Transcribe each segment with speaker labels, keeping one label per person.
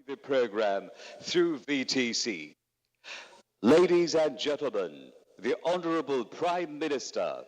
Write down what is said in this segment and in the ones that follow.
Speaker 1: the program through VTC. Ladies and gentlemen, the Honorable Prime Minister.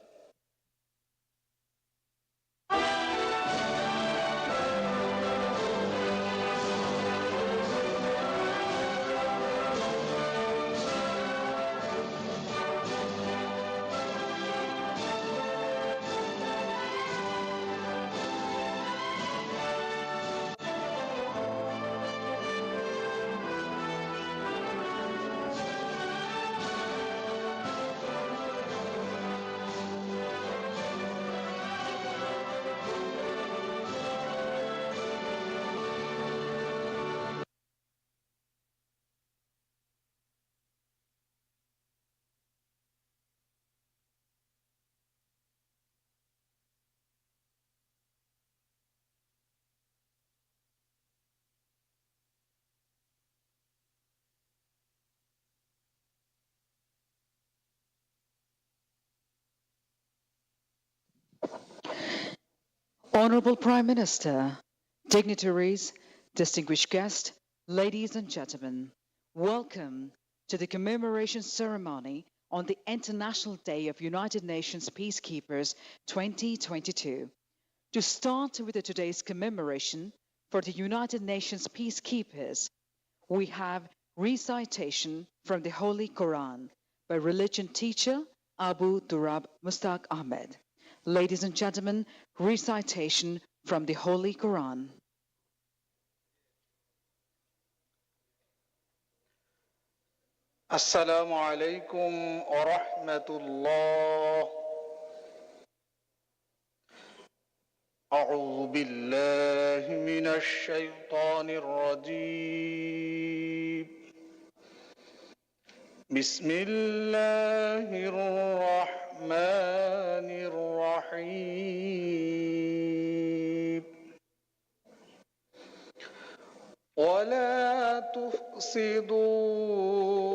Speaker 2: Honorable Prime Minister, dignitaries, distinguished guests, ladies and gentlemen, welcome to the commemoration ceremony on the International Day of United Nations Peacekeepers 2022. To start with today's commemoration for the United Nations Peacekeepers, we have recitation from the Holy Quran by religion teacher Abu Durab Mustaq Ahmed. Ladies and gentlemen, recitation from the Holy Quran.
Speaker 3: Assalamu alaikum wa rahmatullah. أعوذ بالله من الشيطان الرجيم. بسم الله الرحمن الرحيم. ولا تفسدوا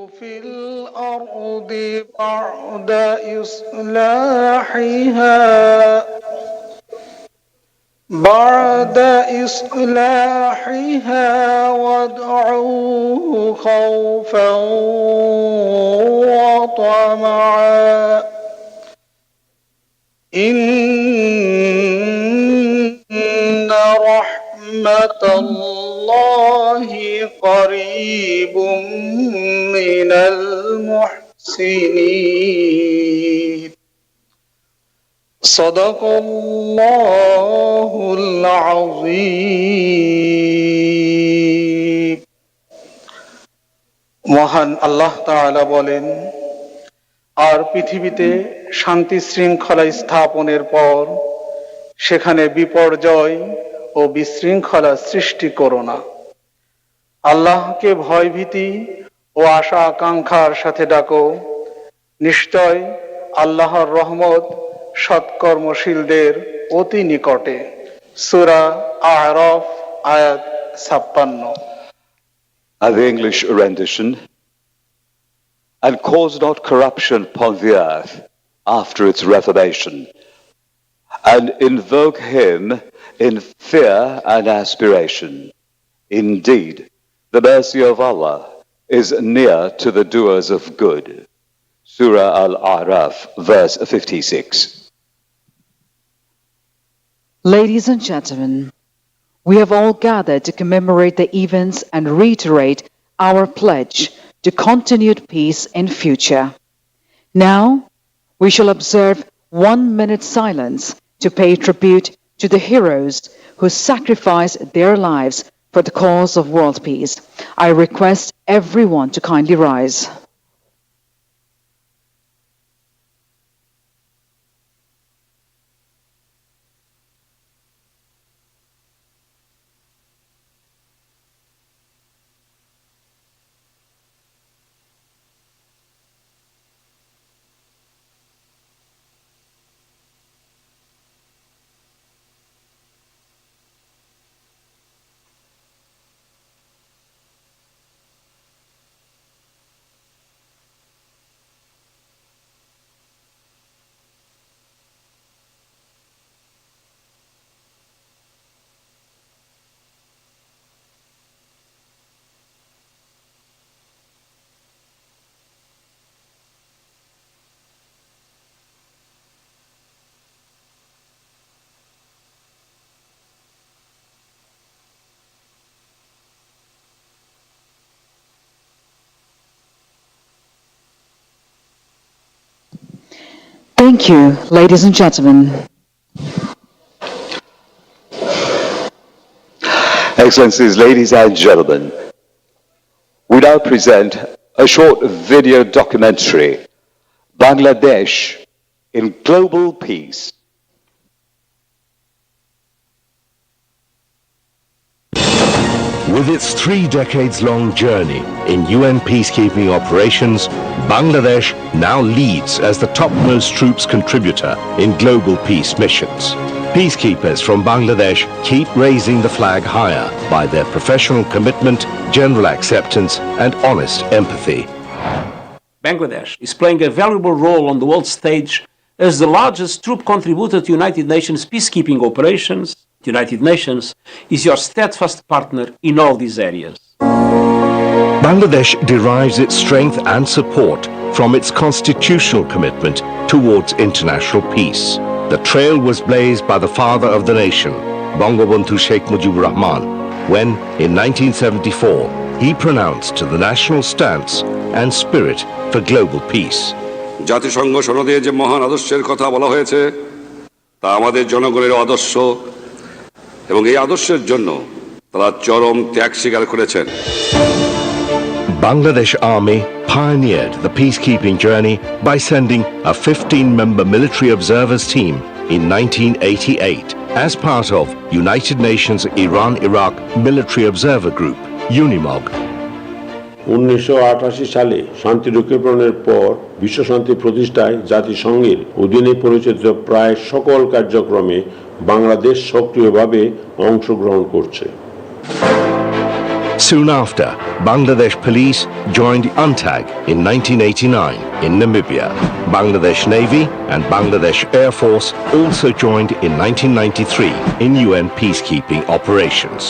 Speaker 3: في الأرض بعد إصلاحها وادعوه خوفا وطمعا إن رحمة الله قريب من المحسنين. صدق الله العظيم. মহান আল্লাহ তাআলা বলেন, আর পৃথিবীতে শান্তি শৃঙ্খলা স্থাপনের পর সেখানে বিপর্যয় ও বিশৃঙ্খলা সৃষ্টি করো না। আল্লাহকে ভয়ভীতি ও আশা আকাঙ্ক্ষার সাথে ডাকো। নিশ্চয় আল্লাহর রহমত সৎকর্মশীলদের অতি নিকটে। সূরা আ'রাফ আয়াত 56।
Speaker 1: The English rendition. And cause not corruption upon the earth after its reformation, and invoke him in fear and aspiration. Indeed, the mercy of Allah is near to the doers of good. Surah Al-A'raf, verse 56.
Speaker 2: Ladies and gentlemen, we have all gathered to commemorate the events and reiterate our pledge to continued peace in future. Now, we shall observe 1 minute silence to pay tribute to the heroes who sacrificed their lives for the cause of world peace. I request everyone to kindly rise. Thank you, ladies and gentlemen.
Speaker 1: Excellencies, ladies and gentlemen, we now present a short video documentary, Bangladesh in Global Peace.
Speaker 4: With its 3 decades-long journey in UN peacekeeping operations, Bangladesh now leads as the topmost troops contributor in global peace missions. Peacekeepers from Bangladesh keep raising the flag higher by their professional commitment, general acceptance, and honest empathy.
Speaker 5: Bangladesh is playing a valuable role on the world stage as the largest troop contributor to United Nations peacekeeping operations. The United Nations is your steadfast partner in all these areas.
Speaker 4: Bangladesh derives its strength and support from its constitutional commitment towards international peace. The trail was blazed by the father of the nation, Bangabandhu Sheikh Mujibur Rahman, when, in 1974, he pronounced the national stance and spirit for global peace.
Speaker 6: জাতিসংঘ সনদে যে মহান আদর্শের কথা বলা হয়েছে তা আমাদের জনগণের আদর্শ এবং এই আদর্শের জন্য তারা চরম ত্যাগ স্বীকার করেছেন।
Speaker 4: Bangladesh Army pioneered the peacekeeping journey by sending a 15-member military observers team in 1988 as part of United Nations Iran-Iraq Military Observer Group, UNIMOG.
Speaker 7: 1988 সালে শান্তিরক্ষীকরণের পর বিশ্বশান্তি প্রতিষ্ঠায় জাতিসংঘের অধীনে পরিচালিত প্রায় সকল কার্যক্রমে বাংলাদেশ সক্রিয়ভাবে অংশগ্রহণ করছে।
Speaker 4: Soon after, Bangladesh Police joined UNTAG in 1989 in Namibia. Bangladesh Navy and Bangladesh Air Force also joined in 1993 in UN peacekeeping operations.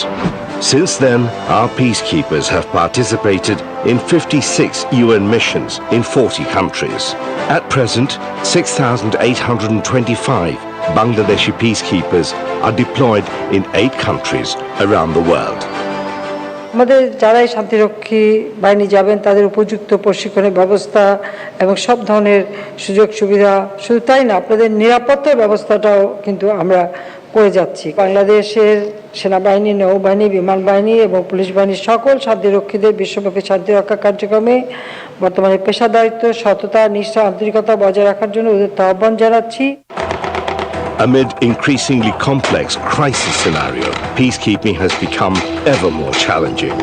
Speaker 4: Since then, our peacekeepers have participated in 56 UN missions in 40 countries. At present, 6,825 Bangladeshi peacekeepers are deployed in 8 countries around the world.
Speaker 8: আমাদের যারাই শান্তিরক্ষী বাহিনী যাবেন তাদের উপযুক্ত প্রশিক্ষণের ব্যবস্থা এবং সব ধরনের সুযোগ সুবিধা, শুধু তাই না, আপনাদের নিরাপত্তার ব্যবস্থাটাও কিন্তু আমরা করে যাচ্ছি। বাংলাদেশের সেনাবাহিনী, নৌবাহিনী, বিমান বাহিনী এবং পুলিশ বাহিনীর সকল শান্তিরক্ষীদের বিশ্বব্যাপী শান্তিরক্ষা কার্যক্রমে বর্তমানে পেশাদারিত্ব, সততা, নিষ্ঠা, আন্তরিকতা বজায় রাখার জন্য ওদের আহ্বান জানাচ্ছি।
Speaker 4: Amid increasingly complex crisis scenario, peacekeeping has become ever more challenging.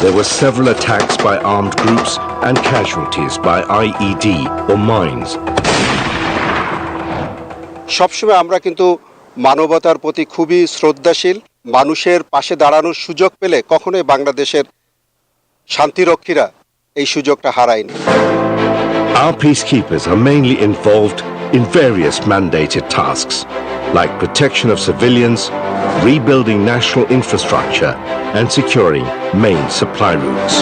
Speaker 4: There were several attacks by armed groups and casualties by IED or mines.
Speaker 9: সবসময় আমরা কিন্তু মানবতার প্রতি খুবই শ্রদ্ধাশীল, মানুষের পাশে দাঁড়ানোর সুযোগ পেলে কখনোই বাংলাদেশের শান্তিরক্ষীরা এই সুযোগটা হারায়নি।
Speaker 4: Our peacekeepers are mainly involved in various mandated tasks, like protection of civilians, rebuilding national infrastructure, and securing main supply routes.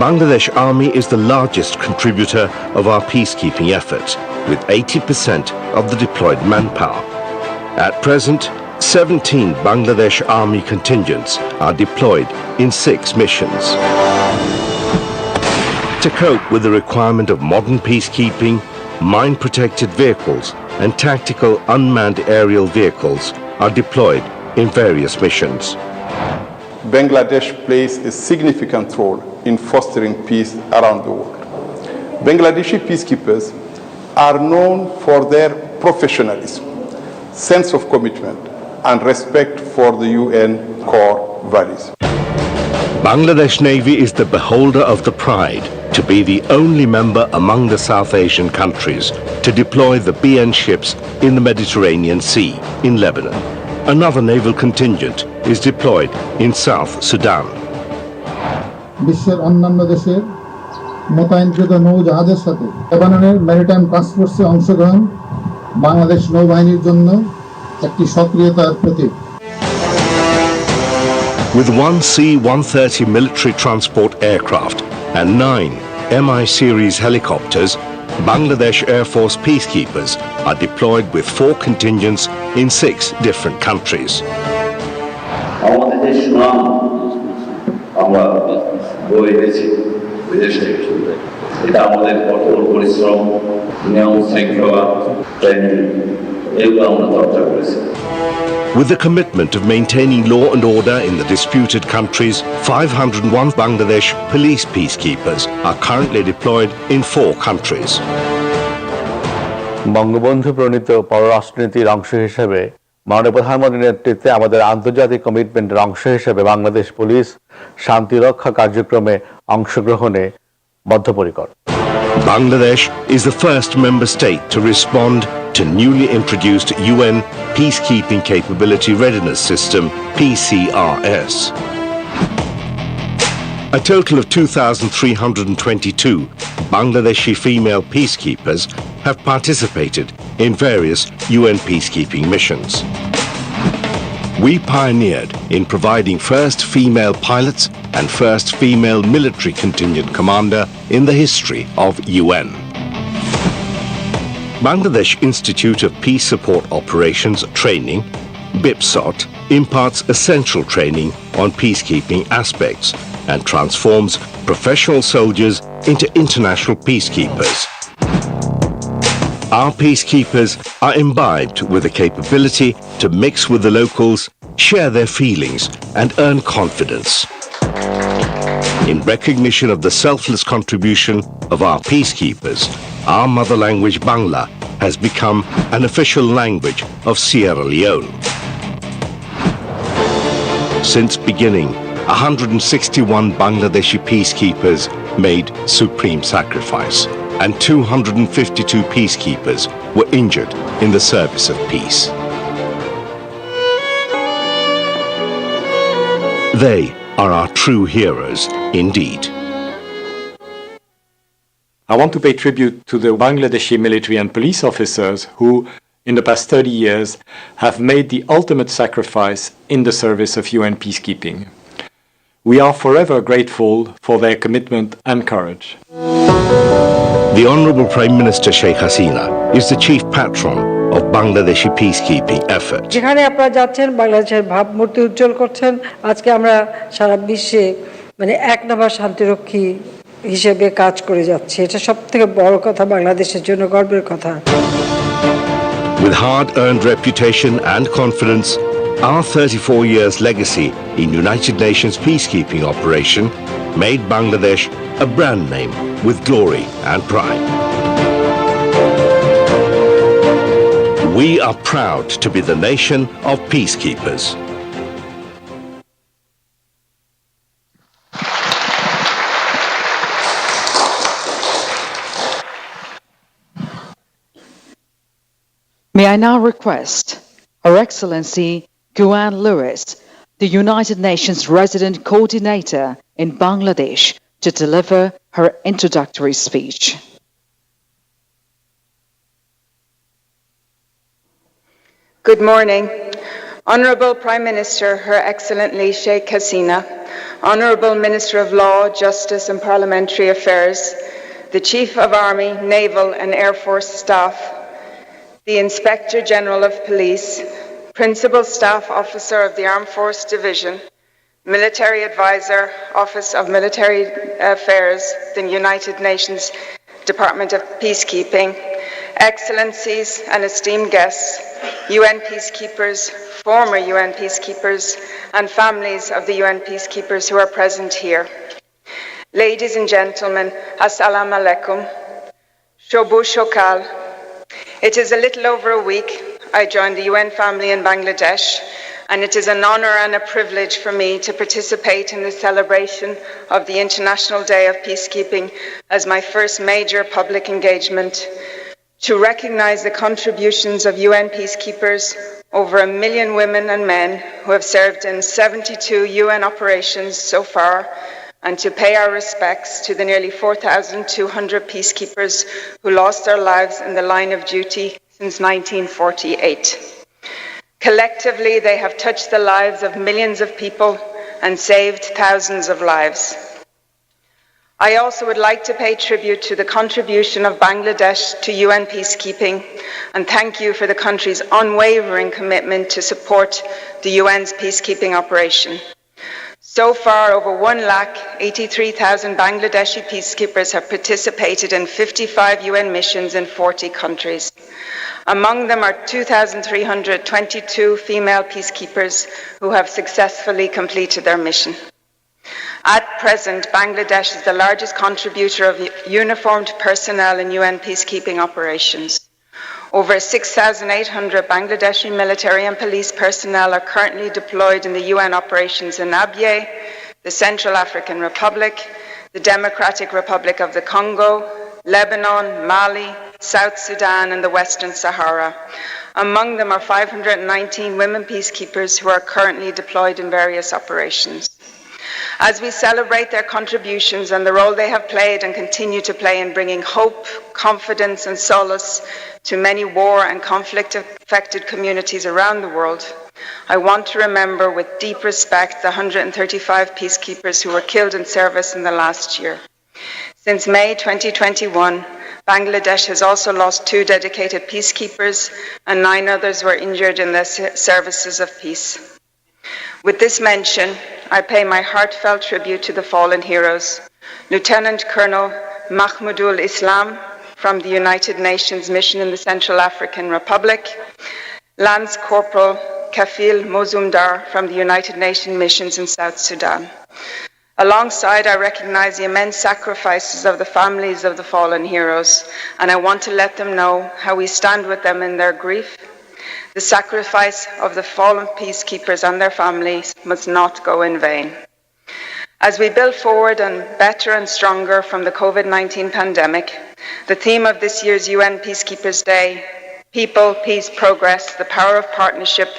Speaker 4: Bangladesh Army is the largest contributor of our peacekeeping effort, with 80% of the deployed manpower. At present, 17 Bangladesh Army contingents are deployed in 6 missions. To cope with the requirement of modern peacekeeping, mine-protected vehicles and tactical unmanned aerial vehicles are deployed in various missions.
Speaker 10: Bangladesh plays a significant role in fostering peace around the world. Bangladeshi peacekeepers are known for their professionalism, sense of commitment, and respect for the UN core values.
Speaker 4: Bangladesh Navy is the beholder of the pride to be the only member among the South Asian countries to deploy the BN ships in the Mediterranean Sea in Lebanon. Another naval contingent is deployed in South Sudan.
Speaker 11: বিশ্বের অন্যান্য দেশের মোতায়েনকৃত নৌজাহাজের সাথে লেবাননের maritime task ফোর্সে অংশগ্রহণ বাংলাদেশ নৌবাহিনীর জন্য একটি সক্রিয়তার প্রতীক।
Speaker 4: With 1 C-130 military transport aircraft and 9 MI series helicopters, Bangladesh Air Force peacekeepers are deployed with 4 contingents in 6 different countries.
Speaker 12: এটা আমাদের কঠোর পরিশ্রম, নিয়ম শৃঙ্খলা, ট্রেনিং এগুলো আমরা চর্চা করেছি।
Speaker 4: With the commitment of maintaining law and order in the disputed countries, 501 Bangladesh police peacekeepers are currently deployed in 4 countries.
Speaker 13: Bangabandhu প্রণীত পররাষ্ট্রনীতির অংশ হিসেবে মাননীয় প্রধানমন্ত্রীর নেতৃত্বে আমাদের আন্তর্জাতিক কমিটমেন্টের অংশ হিসেবে বাংলাদেশ পুলিশ শান্তিরক্ষা কার্যক্রমে অংশগ্রহণে বদ্ধপরিকর।
Speaker 4: Bangladesh is the first member state to respond to newly introduced UN Peacekeeping Capability Readiness System, PCRS. A total of 2,322 Bangladeshi female peacekeepers have participated in various UN peacekeeping missions. We pioneered in providing first female pilots and first female military contingent commander in the history of UN. Bangladesh Institute of Peace Support Operations Training, BIPSOT, imparts essential training on peacekeeping aspects and transforms professional soldiers into international peacekeepers. Our peacekeepers are imbibed with the capability to mix with the locals, share their feelings, and earn confidence. In recognition of the selfless contribution of our peacekeepers, our mother language Bangla has become an official language of Sierra Leone. Since beginning, 161 Bangladeshi peacekeepers made supreme sacrifice, and 252 peacekeepers were injured in the service of peace. They are our true heroes indeed.
Speaker 14: I want to pay tribute to the Bangladeshi military and police officers who, in the past 30 years, have made the ultimate sacrifice in the service of UN peacekeeping. We are forever grateful for their commitment and courage.
Speaker 4: The Honourable Prime Minister Sheikh Hasina is the chief patron of Bangladeshi peacekeeping effort.
Speaker 8: যেখানে আপনারা যাচ্ছেন বাংলাদেশের ভাবমূর্তি উজ্জ্বল করছেন। আজকে আমরা সারা বিশ্বে এক নম্বর শান্তিরক্ষী হিসেবে কাজ করে যাচ্ছি। এটা সবথেকে বড় কথা, বাংলাদেশের জন্য গর্বের কথা।
Speaker 4: With hard-earned reputation and confidence, our 34 years legacy in United Nations peacekeeping operation made Bangladesh a brand name with glory and pride. We are proud to be the nation of peacekeepers.
Speaker 2: May I now request Her Excellency Guan Lewis, the United Nations Resident Coordinator in Bangladesh, to deliver her introductory speech.
Speaker 15: Good morning. Honourable Prime Minister, Her Excellency Sheikh Hasina, Honourable Minister of Law, Justice and Parliamentary Affairs, the Chief of Army, Naval and Air Force Staff, the Inspector General of Police, Principal Staff Officer of the Armed Force Division, Military Advisor, Office of Military Affairs, the United Nations Department of Peacekeeping, Excellencies and esteemed guests, UN peacekeepers, former UN peacekeepers, and families of the UN peacekeepers who are present here. Ladies and gentlemen, Assalamu alaikum, Shobu Shokal. It is a little over a week I joined the UN family in Bangladesh, and it is an honor and a privilege for me to participate in the celebration of the International Day of Peacekeeping as my first major public engagement, to recognize the contributions of UN peacekeepers, over 1 million women and men who have served in 72 UN operations so far, and to pay our respects to the nearly 4,200 peacekeepers who lost their lives in the line of duty since 1948. Collectively, they have touched the lives of millions of people and saved thousands of lives. I also would like to pay tribute to the contribution of Bangladesh to UN peacekeeping and thank you for the country's unwavering commitment to support the UN's peacekeeping operation. So far, over 1,83,000 Bangladeshi peacekeepers have participated in 55 UN missions in 40 countries. Among them are 2,322 female peacekeepers who have successfully completed their mission. At present, Bangladesh is the largest contributor of uniformed personnel in UN peacekeeping operations. Over 6,800 Bangladeshi military and police personnel are currently deployed in the UN operations in Abyei, the Central African Republic, the Democratic Republic of the Congo, Lebanon, Mali, South Sudan, and the Western Sahara. Among them are 519 women peacekeepers who are currently deployed in various operations. As we celebrate their contributions and the role they have played and continue to play in bringing hope, confidence, and solace to many war and conflict-affected communities around the world, I want to remember with deep respect the 135 peacekeepers who were killed in service in the last year. Since May 2021, Bangladesh has also lost 2 dedicated peacekeepers, and 9 others were injured in the services of peace. With this mention, I pay my heartfelt tribute to the fallen heroes, Lieutenant Colonel Mahmoudul Islam from the United Nations Mission in the Central African Republic, Lance Corporal Kafil Mozumdar from the United Nations missions in South Sudan. Alongside, I recognize the immense sacrifices of the families of the fallen heroes, and I want to let them know how we stand with them in their grief. The sacrifice of the fallen peacekeepers and their families must not go in vain. As we build forward and better and stronger from the COVID-19 pandemic, the theme of this year's UN Peacekeepers Day, People, Peace, Progress, the Power of Partnership,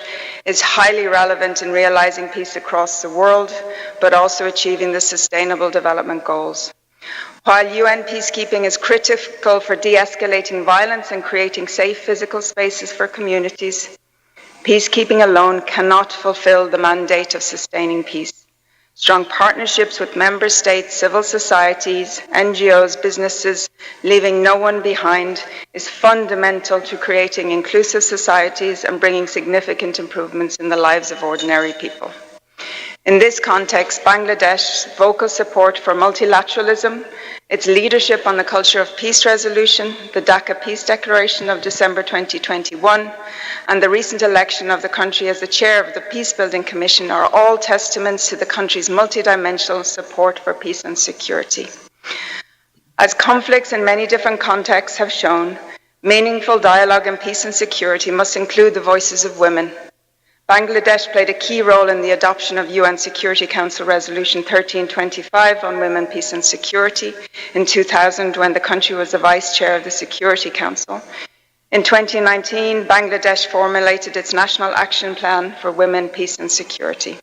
Speaker 15: is highly relevant in realizing peace across the world, but also achieving the Sustainable Development Goals. While UN peacekeeping is critical for de-escalating violence and creating safe physical spaces for communities, peacekeeping alone cannot fulfill the mandate of sustaining peace. Strong partnerships with member states, civil societies, NGOs, businesses, leaving no one behind, is fundamental to creating inclusive societies and bringing significant improvements in the lives of ordinary people. In this context, Bangladesh's vocal support for multilateralism, its leadership on the culture of peace resolution, the Dhaka Peace Declaration of December 2021, and the recent election of the country as the chair of the Peacebuilding Commission are all testaments to the country's multidimensional support for peace and security. As conflicts in many different contexts have shown, meaningful dialogue in peace and security must include the voices of women. Bangladesh played a key role in the adoption of UN Security Council Resolution 1325 on women, peace and security in 2000 when the country was the vice chair of the Security Council. In 2019, Bangladesh formulated its National Action Plan for Women, Peace and Security.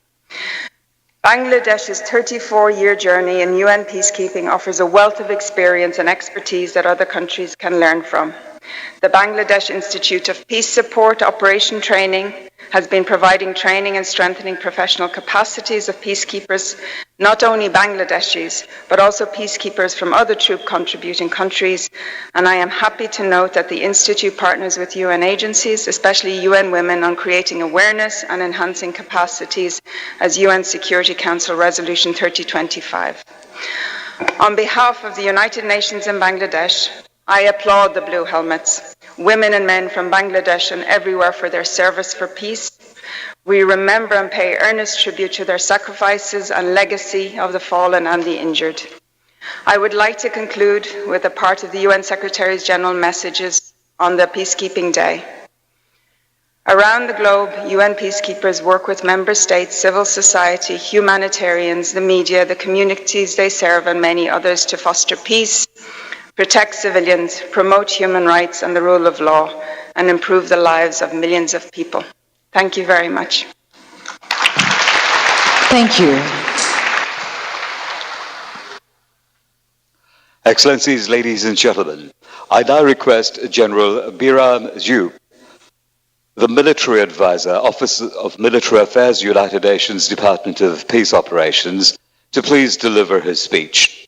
Speaker 15: Bangladesh's 34-year journey in UN peacekeeping offers a wealth of experience and expertise that other countries can learn from. The Bangladesh Institute of Peace Support Operation Training has been providing training and strengthening professional capacities of peacekeepers, not only Bangladeshis, but also peacekeepers from other troop contributing countries. And I am happy to note that the Institute partners with UN agencies, especially UN Women, on creating awareness and enhancing capacities as UN Security Council Resolution 3025. On behalf of the United Nations in Bangladesh, I applaud the Blue Helmets, women and men from Bangladesh and everywhere for their service for peace. We remember and pay earnest tribute to their sacrifices and legacy of the fallen and the injured. I would like to conclude with a part of the UN Secretary General messages on the Peacekeeping Day. Around the globe, UN peacekeepers work with member states, civil society, humanitarians, the media, the communities they serve, and many others to foster peace, protect civilians, promote human rights and the rule of law, and improve the lives of millions of people. Thank you very much.
Speaker 2: Thank you.
Speaker 1: Excellencies, ladies and gentlemen, I now request General Biram Zhu, the Military Advisor, Office of Military Affairs, United Nations Department of Peace Operations, to please deliver his speech.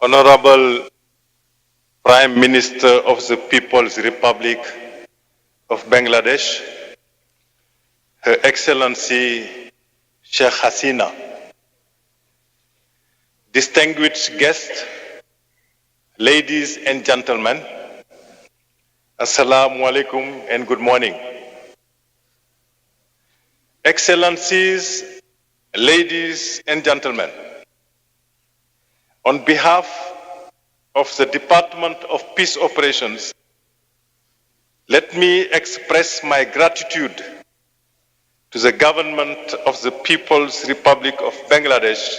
Speaker 16: Honorable Prime Minister of the People's Republic of Bangladesh, Her Excellency Sheikh Hasina, distinguished guests, ladies and gentlemen, Assalamu alaikum and good morning. Excellencies, ladies and gentlemen, on behalf of the Department of Peace Operations, let me express my gratitude to the government of the People's Republic of Bangladesh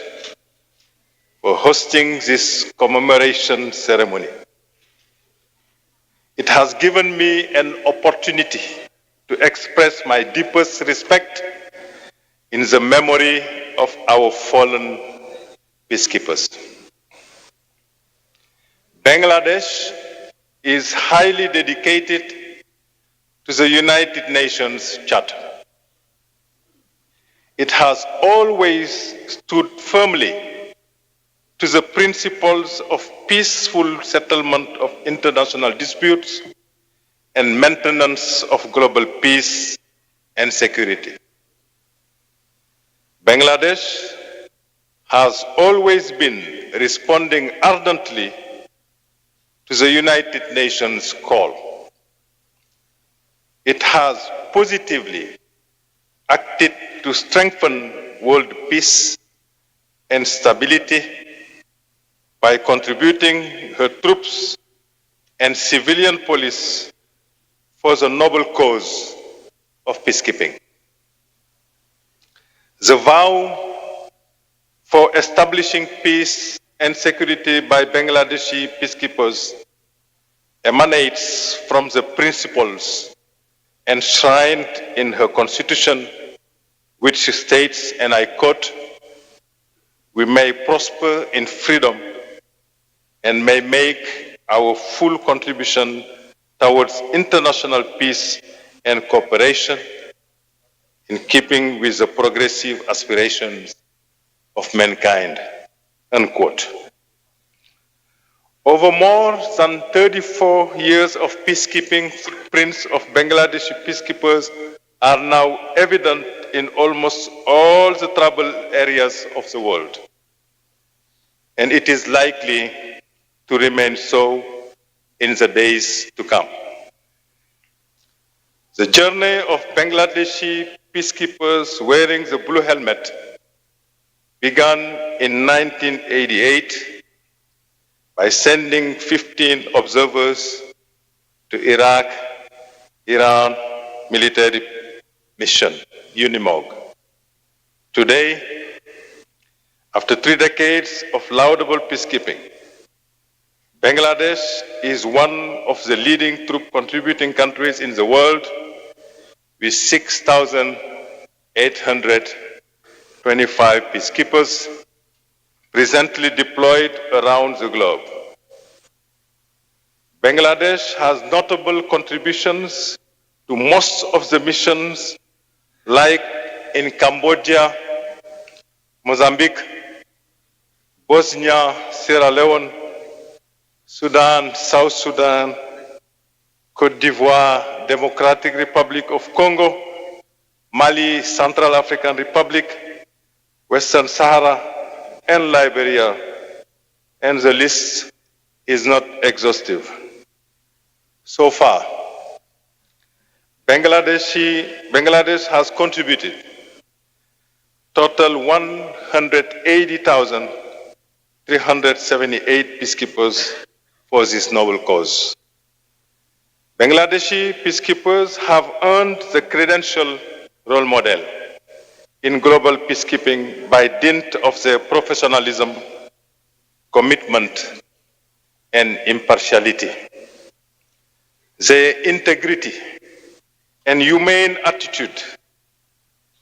Speaker 16: for hosting this commemoration ceremony. It has given me an opportunity to express my deepest respect in the memory of our fallen peacekeepers. Bangladesh is highly dedicated to the United Nations Charter. It has always stood firmly to the principles of peaceful settlement of international disputes and maintenance of global peace and security. Bangladesh has always been responding ardently to the United Nations call. It has positively acted to strengthen world peace and stability by contributing her troops and civilian police for the noble cause of peacekeeping. The vow for establishing peace and security by Bangladeshi peacekeepers emanates from the principles enshrined in her constitution, which states, and I quote, "We may prosper in freedom and may make our full contribution towards international peace and cooperation in keeping with the progressive aspirations of mankind," unquote. Over more than 34 years of peacekeeping, footprints of Bangladeshi peacekeepers are now evident in almost all the troubled areas of the world. And it is likely to remain so in the days to come. The journey of Bangladeshi peacekeepers wearing the blue helmet began in 1988 by sending 15 observers to Iraq, Iran military mission, UNIMOG. Today, after 3 decades of laudable peacekeeping, Bangladesh is one of the leading troop contributing countries in the world with 6,825 peacekeepers presently deployed around the globe. Bangladesh has notable contributions to most of the missions, like in Cambodia, Mozambique, Bosnia, Sierra Leone, Sudan, South Sudan, Cote d'Ivoire, Democratic Republic of Congo, Mali, Central African Republic, Western Sahara, and Liberia, and the list is not exhaustive. So far, Bangladesh has contributed total 180,378 peacekeepers for this noble cause. Bangladeshi peacekeepers have earned the credential role model in global peacekeeping by dint of their professionalism, commitment, and impartiality. Their integrity and humane attitude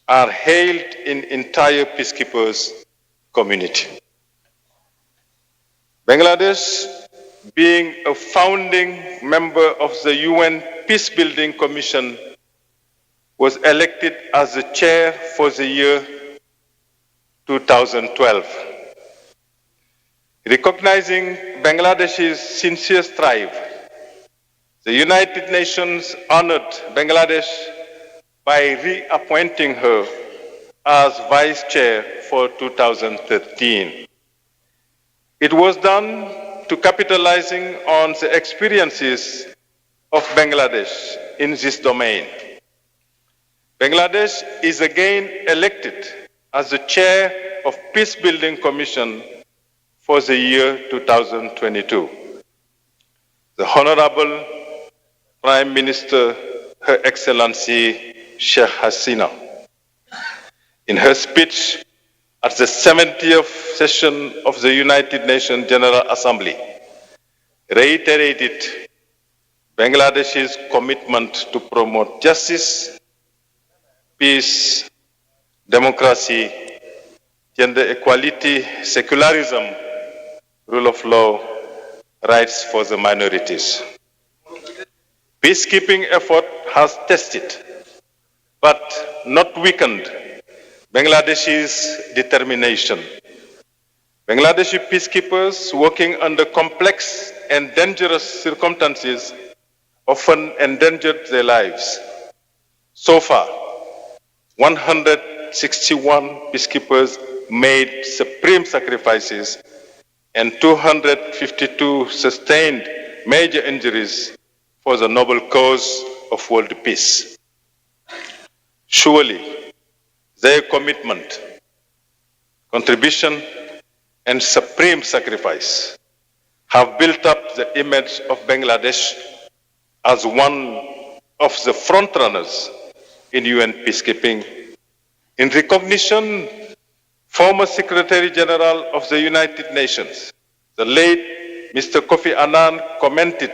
Speaker 16: are hailed in entire peacekeepers community. Bangladesh, being a founding member of the UN Peacebuilding Commission, was elected as the chair for the year 2012. Recognizing Bangladesh's sincere strive, the United Nations honored Bangladesh by reappointing her as Vice Chair for 2013. It was done to capitalizing on the experiences of Bangladesh in this domain. Bangladesh is again elected as the Chair of Peace Building Commission for the year 2022. The Honorable Prime Minister, Her Excellency Sheikh Hasina, in her speech at the 70th session of the United Nations General Assembly, reiterated Bangladesh's commitment to promote justice, peace, democracy, gender equality, secularism, rule of law, rights for the minorities. Peacekeeping effort has tested, but not weakened, Bangladesh's determination. Bangladeshi peacekeepers working under complex and dangerous circumstances often endangered their lives. So far, 161 peacekeepers made supreme sacrifices and 252 sustained major injuries for the noble cause of world peace. Surely, their commitment, contribution, and supreme sacrifice have built up the image of Bangladesh as one of the frontrunners in UN peacekeeping. In recognition, former Secretary General of the United Nations, the late Mr. Kofi Annan, commented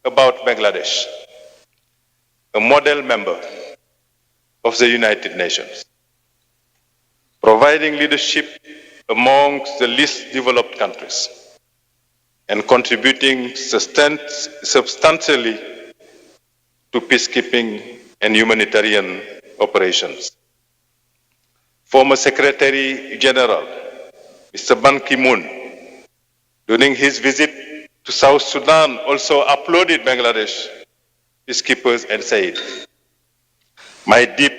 Speaker 16: about Bangladesh, a model member of the United Nations, providing leadership amongst the least developed countries and contributing substantially to peacekeeping and humanitarian operations. Former Secretary General, Mr. Ban Ki-moon, during his visit to South Sudan, also applauded Bangladesh peacekeepers and said, "My deep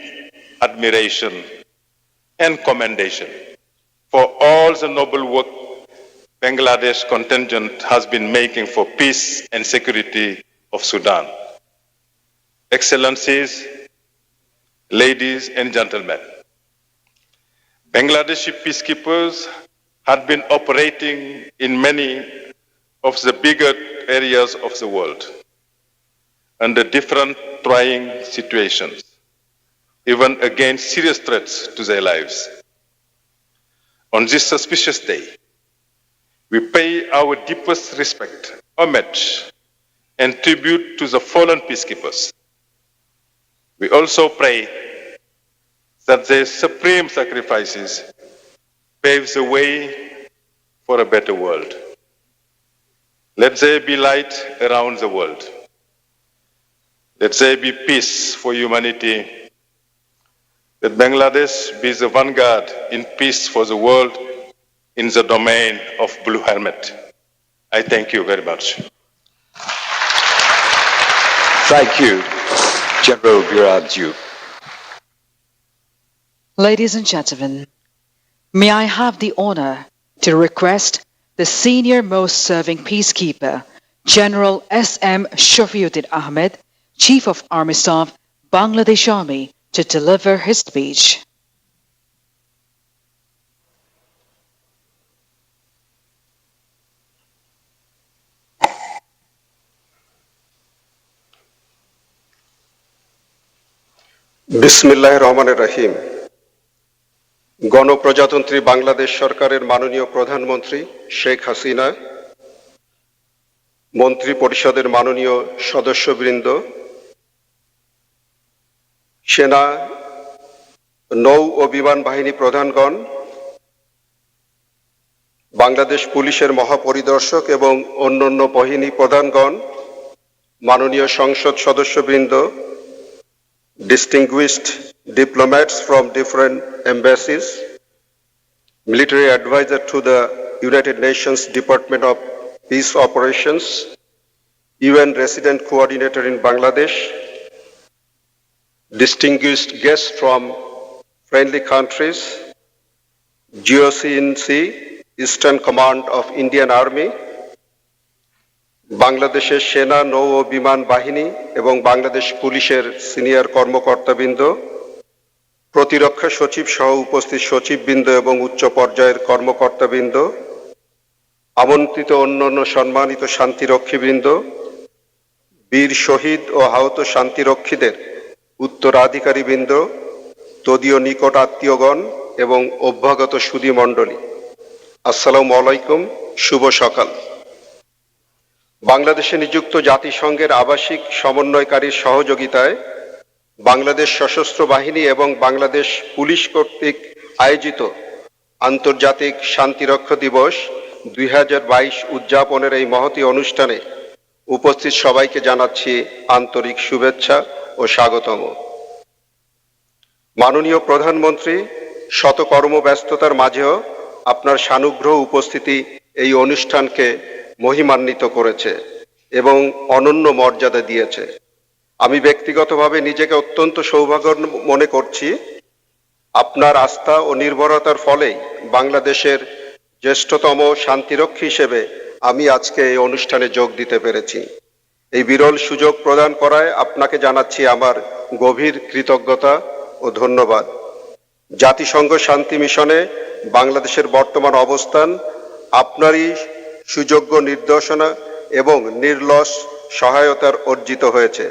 Speaker 16: admiration and commendation for all the noble work Bangladesh contingent has been making for peace and security of Sudan." Excellencies, ladies and gentlemen, Bangladeshi peacekeepers had been operating in many of the bigger areas of the world under different trying situations, even against serious threats to their lives. On this auspicious day, we pay our deepest respect, homage, and tribute to the fallen peacekeepers. We also pray that their supreme sacrifices pave the way for a better world. Let there be light around the world. Let there be peace for humanity. Let Bangladesh be the vanguard in peace for the world in the domain of Blue Helmet. I thank you very much.
Speaker 1: Thank you, General Birabju.
Speaker 2: Ladies and gentlemen, may I have the honor to request the senior most serving peacekeeper, General S.M. Shafiuddin Ahmed, Chief of Army Staff, Bangladesh Army, to deliver his speech.
Speaker 9: বিসমিল্লাহির রহমানির রহিম। গণপ্রজাতন্ত্রী বাংলাদেশ সরকারের মাননীয় প্রধানমন্ত্রী শেখ হাসিনা, মন্ত্রী পরিষদের মাননীয় সদস্যবৃন্দ, সেনা, নৌ ও বিমান বাহিনী প্রধানগণ, বাংলাদেশ পুলিশের মহাপরিদর্শক এবং অন্যান্য বাহিনী প্রধানগণ, মাননীয় সংসদ সদস্যবৃন্দ, distinguished diplomats from different embassies, military advisor to the United Nations Department of Peace Operations, UN Resident Coordinator in Bangladesh, distinguished guests from friendly countries, GOCNC, Eastern Command of Indian Army, বাংলাদেশের সেনা নৌ ও বিমান বাহিনী এবং বাংলাদেশ পুলিশের senior কর্মকর্তাবৃন্দ, প্রতিরক্ষা সচিব সহ উপস্থিত সচিববৃন্দ এবং উচ্চ পর্যায়ের কর্মকর্তাবৃন্দ, আমন্ত্রিত অন্যান্য সম্মানিত শান্তিরক্ষীবৃন্দ, বীর শহীদ ও আহত শান্তিরক্ষীদের উত্তরাধিকারীবৃন্দ, তদীয় নিকট আত্মীয়গণ এবং অভ্যাগত সুধী মণ্ডলী, আসসালামু আলাইকুম, শুভ সকাল। বাংলাদেশে নিযুক্ত জাতিসংঘের আবাসিক সমন্বয়কারীর সহযোগিতায় বাংলাদেশ সশস্ত্র বাহিনী এবং বাংলাদেশ পুলিশ কর্তৃক আয়োজিত আন্তর্জাতিক শান্তিরক্ষা দিবস 2022 উদযাপনের এই মহতী অনুষ্ঠানে উপস্থিত সবাইকে জানাচ্ছি আন্তরিক শুভেচ্ছা ও স্বাগতম। মাননীয় প্রধানমন্ত্রী শত কর্মব্যস্ততার মাঝেও আপনার সানুগ্রহ উপস্থিতি এই অনুষ্ঠানকে মহিমান্বিত করেছে এবং অনন্য মর্যাদা দিয়েছে। আমি ব্যক্তিগতভাবে নিজেকে অত্যন্ত সৌভাগ্য মনে করছি। আপনার আস্থা ও নির্ভরতার ফলেই বাংলাদেশের জ্যেষ্ঠতম শান্তিরক্ষী হিসেবে আমি আজকে এই অনুষ্ঠানে যোগ দিতে পেরেছি। এই বিরল সুযোগ প্রদান করায় আপনাকে জানাচ্ছি আমার গভীর কৃতজ্ঞতা ও ধন্যবাদ। জাতিসংঘ শান্তি মিশনে বাংলাদেশের বর্তমান অবস্থান আপনারই সুযোগ্য নির্দেশনা এবং নির্লস সহায়তার অর্জিত হয়েছে।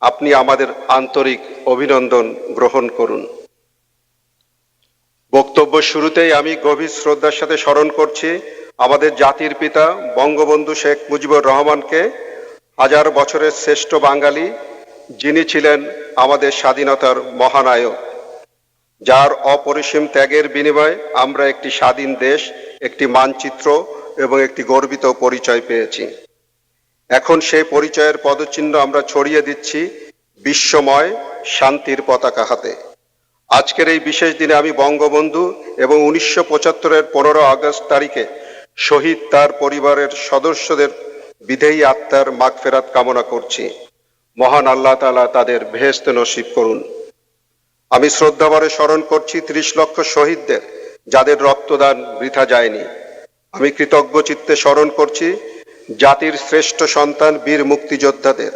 Speaker 9: আপনি আমাদের আন্তরিক অভিনন্দন গ্রহণ করুন। বক্তব্য শুরুতেই আমি গভীর শ্রদ্ধার সাথে স্মরণ করছি আমাদের জাতির পিতা বঙ্গবন্ধু শেখ মুজিবুর রহমানকে, হাজার বছরের শ্রেষ্ঠ বাঙালি, যিনি ছিলেন আমাদের স্বাধীনতার মহানায়ক, যার অপরিসীম ত্যাগের বিনিময়ে আমরা একটি স্বাধীন দেশ, একটি মানচিত্র এবং একটি গর্বিত পরিচয় পেয়েছি। এখন সেই পরিচয়ের পদচিহ্ন আমরা ছড়িয়ে দিচ্ছি বিশ্বময় শান্তির পতাকা হাতে। আজকের এই বিশেষ দিনে আমি বঙ্গবন্ধু এবং 1975-এর 15 আগস্ট তারিখে শহীদ তার পরিবারের সদস্যদের বিদেহী আত্মার মাগফিরাত কামনা করছি। মহান আল্লাহ তাআলা তাদের বেহেশত নসিব করুন। আমি শ্রদ্ধাভরে স্মরণ করছি 30 লক্ষ শহীদদের, যাদের রক্তদান বৃথা যায়নি। আমি কৃতজ্ঞ চিত্তে স্মরণ করছি জাতির শ্রেষ্ঠ সন্তান বীর মুক্তিযোদ্ধাদের।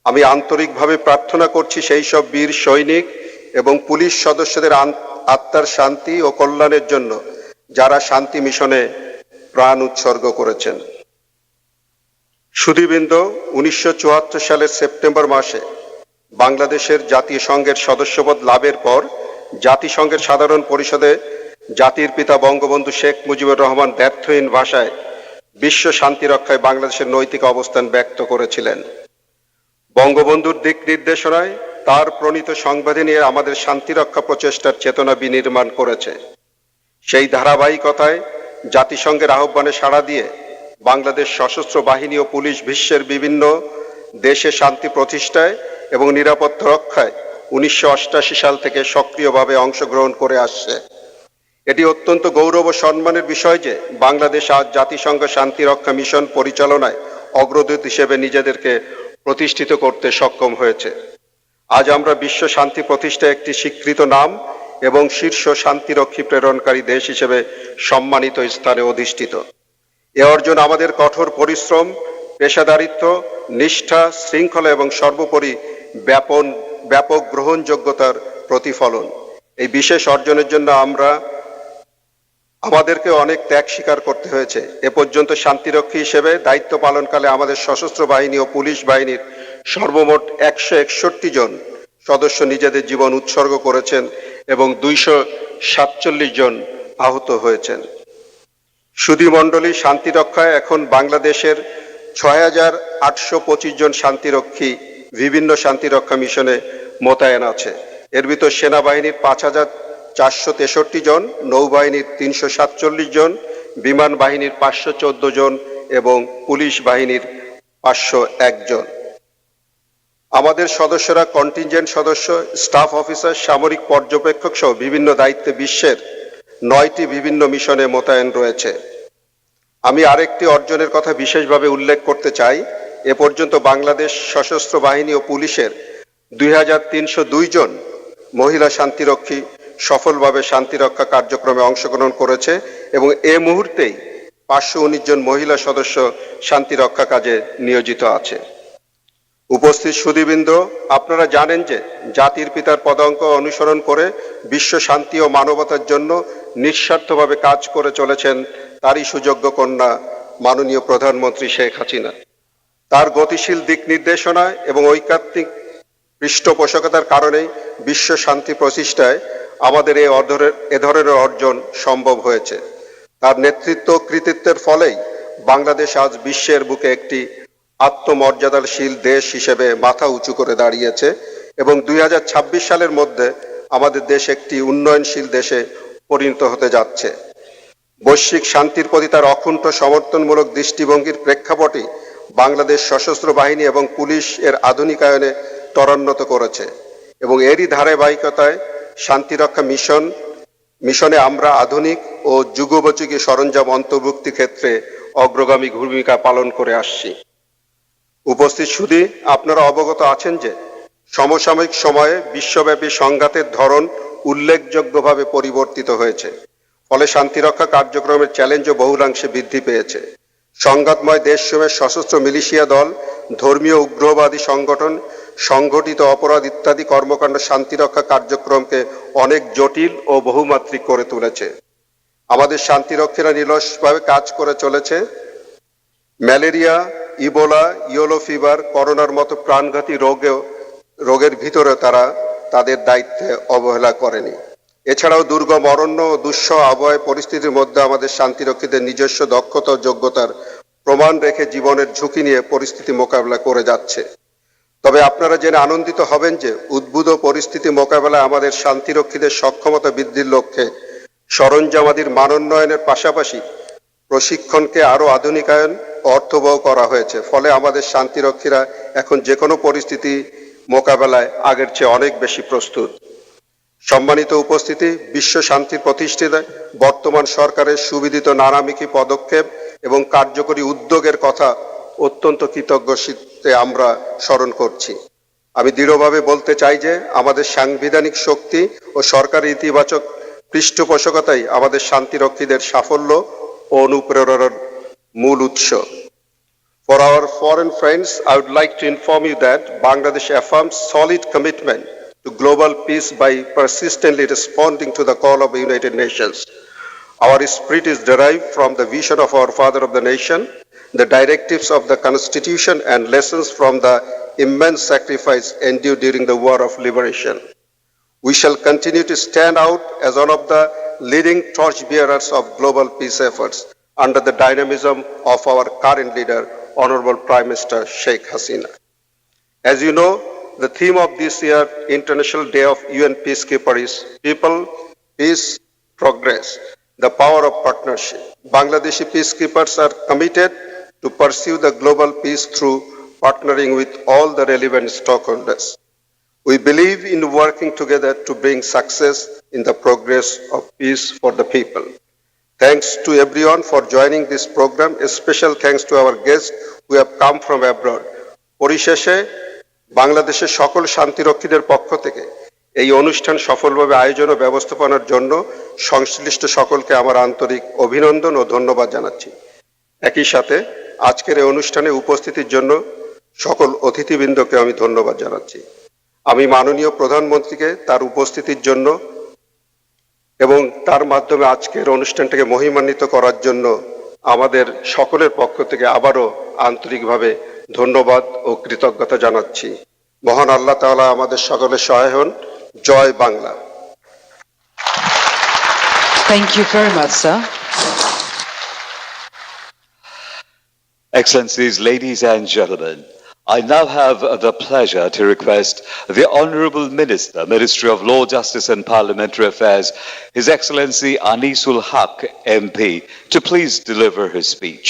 Speaker 9: আমি আন্তরিকভাবে প্রার্থনা করছি সেই সব বীর সৈনিক এবং পুলিশ সদস্যদের আত্মার শান্তি ও কল্যাণের জন্য, যারা শান্তি মিশনে প্রাণ উৎসর্গ করেছেন। সুধীবৃন্দ, 1974 সালের সেপ্টেম্বর মাসে বাংলাদেশের জাতিসংঘের সদস্যপদ লাভের পর জাতিসংঘের সাধারণ পরিষদে জাতির পিতা বঙ্গবন্ধু শেখ মুজিবুর রহমান ব্যর্থহীন ভাষায় বিশ্ব শান্তি রক্ষায় বাংলাদেশের নৈতিক অবস্থান ব্যক্ত করেছিলেন। বঙ্গবন্ধুর দিক নির্দেশনায় তার প্রণীত সংবিধান নিয়ে আমাদের শান্তি রক্ষা প্রচেষ্টার চেতনা বিনির্মাণ করেছে। সেই ধারাবাহিকতায় জাতিসংঘের আহ্বানে সাড়া দিয়ে বাংলাদেশ সশস্ত্র বাহিনী ও পুলিশ বিশ্বের বিভিন্ন দেশে শান্তি প্রতিষ্ঠায় এবং নিরাপত্তা রক্ষায় 1988 সাল থেকে সক্রিয়ভাবে অংশগ্রহণ করে আসছে। এটি অত্যন্ত গৌরব ও সম্মানের বিষয় যে বাংলাদেশ আজ জাতিসংঘ শান্তি রক্ষা মিশন পরিচালনায় অগ্রদূত হিসেবে নিজেদেরকে প্রতিষ্ঠিত করতে সক্ষম হয়েছে। আজ আমরা বিশ্ব শান্তি প্রতিষ্ঠায় একটি স্বীকৃত নাম এবং শীর্ষ শান্তিরক্ষী প্রেরণকারী দেশ হিসেবে সম্মানিত স্থানে অধিষ্ঠিত। এ অর্জন আমাদের কঠোর পরিশ্রম, পেশাদারিত্ব, নিষ্ঠা, শৃঙ্খলা এবং সর্বোপরি ব্যাপক গ্রহণযোগ্যতার প্রতিফলন। এই বিশেষ অর্জনের জন্য আমাদেরকে অনেক ত্যাগ স্বীকার করতে হয়েছে। এ পর্যন্ত শান্তিরক্ষী হিসেবে দায়িত্ব পালনকালে আমাদের সশস্ত্র বাহিনী ও পুলিশ বাহিনীর সর্বমোট 161 জন সদস্য নিজেদের জীবন উৎসর্গ করেছেন এবং 247 জন আহত হয়েছেন। সুধী মণ্ডলী, শান্তি রক্ষায় এখন বাংলাদেশের 6825 জন শান্তিরক্ষী বিভিন্ন শান্তিরক্ষা মিশনে মোতায়েন আছে। এর ভিতর সেনাবাহিনীর 5463 জন, নৌবাহিনীর 347 জন, বিমান বাহিনীর 514 জন এবং পুলিশ বাহিনীর 501 জন। আমাদের সদস্যরা কন্টিনজেন্ট সদস্য, স্টাফ অফিসার, সামরিক পর্যবেক্ষক সহ বিভিন্ন দায়িত্বে বিশ্বের 9টি বিভিন্ন মিশনে মোতায়েন রয়েছে। আমি আরেকটি অর্জনের কথা বিশেষভাবে উল্লেখ করতে চাই। এ পর্যন্ত বাংলাদেশ সশস্ত্র বাহিনী ও পুলিশের 2302 জন মহিলা শান্তিরক্ষী সফলভাবে শান্তিরক্ষা কার্যক্রমে অংশগ্রহণ করেছে এবং এ মুহূর্তেই 519 জন মহিলা সদস্য শান্তিরক্ষা কাজে নিয়োজিত আছে। উপস্থিত সুধীবৃন্দ, আপনারা জানেন যে জাতির পিতার পদাঙ্ক অনুসরণ করে বিশ্ব শান্তি ও মানবতার জন্য নিঃস্বার্থভাবে কাজ করে চলেছেন তারই সুযোগ্য কন্যা মাননীয় প্রধানমন্ত্রী শেখ হাসিনা। তার গতিশীল দিক নির্দেশনা এবং ঐকান্তিক পৃষ্ঠপোষকতার কারণেই বিশ্ব শান্তি প্রতিষ্ঠায় আমাদের এ ধরনের অর্জন সম্ভব হয়েছে। তার নেতৃত্ব কৃতিত্বের ফলেই বাংলাদেশ আজ বিশ্বের বুকে একটি আত্মমর্যাদাশীল দেশ হিসেবে মাথা উঁচু করে দাঁড়িয়েছে এবং 2026 সালের মধ্যে আমাদের দেশ একটি উন্নয়নশীল দেশে পরিণত হতে যাচ্ছে। বৈশ্বিক শান্তির প্রতি তার অকুণ্ঠ সমর্থনমূলক দৃষ্টিভঙ্গির প্রেক্ষাপটে বাংলাদেশ সশস্ত্র বাহিনী এবং পুলিশ এর আধুনিকায়নে ত্বরান্বিত করেছে এবং এরই ধারাবাহিকতায় শান্তিরক্ষা মিশনে আমরা আধুনিক ও যুগোপযোগী সরঞ্জাম অন্তর্ভুক্তি ক্ষেত্রে অগ্রগামী ভূমিকা পালন করে আসছি। উপস্থিত সুধী, আপনারা অবগত আছেন যে সমসাময়িক সময়ে বিশ্বব্যাপী সংঘাতের ধরন উল্লেখযোগ্যভাবে পরিবর্তিত হয়েছে, ফলে শান্তিরক্ষা কার্যক্রমের চ্যালেঞ্জও বহুলাংশে বৃদ্ধি পেয়েছে। সংঘাতময় দেশসমূহের সশস্ত্র মিলিশিয়া দল, ধর্মীয় উগ্রবাদী সংগঠন, সংগঠিত অপরাধ ইত্যাদি কর্মকাণ্ড শান্তিরক্ষা কার্যক্রমকে অনেক জটিল ও বহুমাত্রিক করে তুলেছে। আমাদের শান্তিরক্ষীরা নিরলসভাবে কাজ করে চলেছে। ম্যালেরিয়া, ইবোলা, ইয়েলো ফিভার, করোনার মতো প্রাণঘাতী রোগের ভিতরে তারা তাদের দায়িত্বে অবহেলা করেনি। এছাড়াও দুর্গম অরণ্য ও দুঃসহ আবহাওয়া পরিস্থিতির মধ্যে আমাদের শান্তিরক্ষীদের নিজস্ব দক্ষতা ও যোগ্যতার প্রমাণ রেখে জীবনের ঝুঁকি নিয়ে পরিস্থিতি মোকাবেলা করে যাচ্ছে। তবে আপনারা জেনে আনন্দিত হবেন যে উদ্ভূত পরিস্থিতি মোকাবেলায় আমাদের শান্তিরক্ষীদের সক্ষমতা বৃদ্ধির লক্ষ্যে সরঞ্জামাদির মানোন্নয়নের পাশাপাশি প্রশিক্ষণকে আরো আধুনিকায়ন ও অর্থবহ করা হয়েছে। ফলে আমাদের শান্তিরক্ষীরা এখন যে কোনো পরিস্থিতি মোকাবেলায় আগের চেয়ে অনেক বেশি প্রস্তুত। সম্মানিত উপস্থিতি, বিশ্ব শান্তি প্রতিষ্ঠায় বর্তমান সরকারের সুবিদিত নানামুখী পদক্ষেপ এবং কার্যকরী উদ্যোগের কথা অত্যন্ত কৃতজ্ঞচিত্তে আমরা স্মরণ করছি। আমি দৃঢ়ভাবে বলতে চাই যে আমাদের সাংবিধানিক শক্তি ও সরকারের ইতিবাচক পৃষ্ঠপোষকতাই আমাদের শান্তিরক্ষীদের সাফল্য ও অনুপ্রেরণার মূল উৎস। For our foreign friends, I would like to inform you that Bangladesh affirms solid commitment to global peace by persistently responding to the call of the United Nations. Our spirit is derived from the vision of our father of the nation, the directives of the Constitution, and lessons from the immense sacrifice endured during the War of Liberation. We shall continue to stand out as one of the leading torchbearers of global peace efforts under the dynamism of our current leader, Honorable Prime Minister Sheikh Hasina. As you know, the theme of this year International Day of UN Peacekeeper is People, Peace, Progress, the power of partnership. Bangladeshi peacekeepers are committed to pursue the global peace through partnering with all the relevant stakeholders. We believe in working together to bring success in the progress of peace for the people. Thanks to everyone for joining this program. A special thanks to our guests who have come from abroad. পরিশেষে বাংলাদেশের সকল শান্তিরক্ষীদের পক্ষ থেকে এই অনুষ্ঠান সফলভাবে আয়োজন ও ব্যবস্থাপনার জন্য সংশ্লিষ্ট সকলকে আমার আন্তরিক অভিনন্দন ও ধন্যবাদ জানাচ্ছি। একই সাথে আজকের এই অনুষ্ঠানে উপস্থিতির জন্য সকল অতিথিবৃন্দকে আমি ধন্যবাদ জানাচ্ছি। আমি মাননীয় প্রধানমন্ত্রীকে তার উপস্থিতির জন্য এবং তার মাধ্যমে আজকের অনুষ্ঠানটাকে মহিমান্বিত করার জন্য আমাদের সকলের পক্ষ থেকে আবারও আন্তরিকভাবে ধন্যবাদ ও কৃতজ্ঞতা জানাচ্ছি। মহান আল্লাহ তাআলা আমাদের সকলের সহায় হন। জয় Bangla.
Speaker 2: Thank you very much, sir.
Speaker 1: Excellencies, ladies and gentlemen, I now have the pleasure to request the Honourable Minister, Ministry of Law, Justice and Parliamentary Affairs, His Excellency Anisul Haq, MP, to please deliver his speech.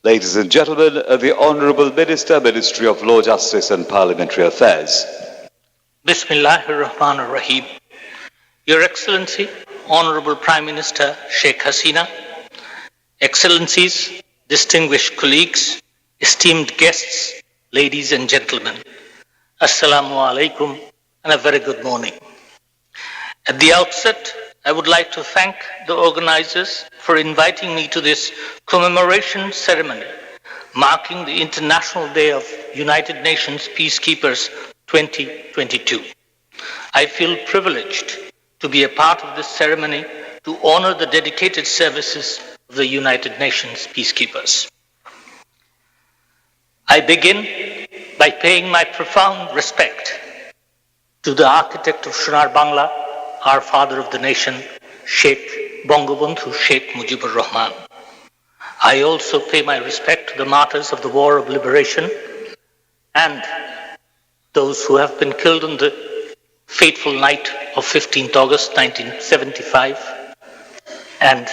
Speaker 1: Ladies and gentlemen, the Honourable Minister, Ministry of Law, Justice and Parliamentary Affairs.
Speaker 17: Bismillahir Rahmanir Rahim. Your Excellency, Honourable Prime Minister Sheikh Hasina, Excellencies, distinguished colleagues, esteemed guests, ladies and gentlemen, Assalamu alaikum and a very good morning. At the outset, I would like to thank the organizers for inviting me to this commemoration ceremony marking the International Day of United Nations Peacekeepers 2022. I feel privileged to be a part of this ceremony to honor the dedicated services of the United Nations peacekeepers. I begin by paying my profound respect to the architect of Sonar Bangla, our father of the nation, Sheikh Bangabandhu Sheikh Mujibur Rahman. I also pay my respect to the martyrs of the War of Liberation and those who have been killed on the fateful night of 15th August 1975 and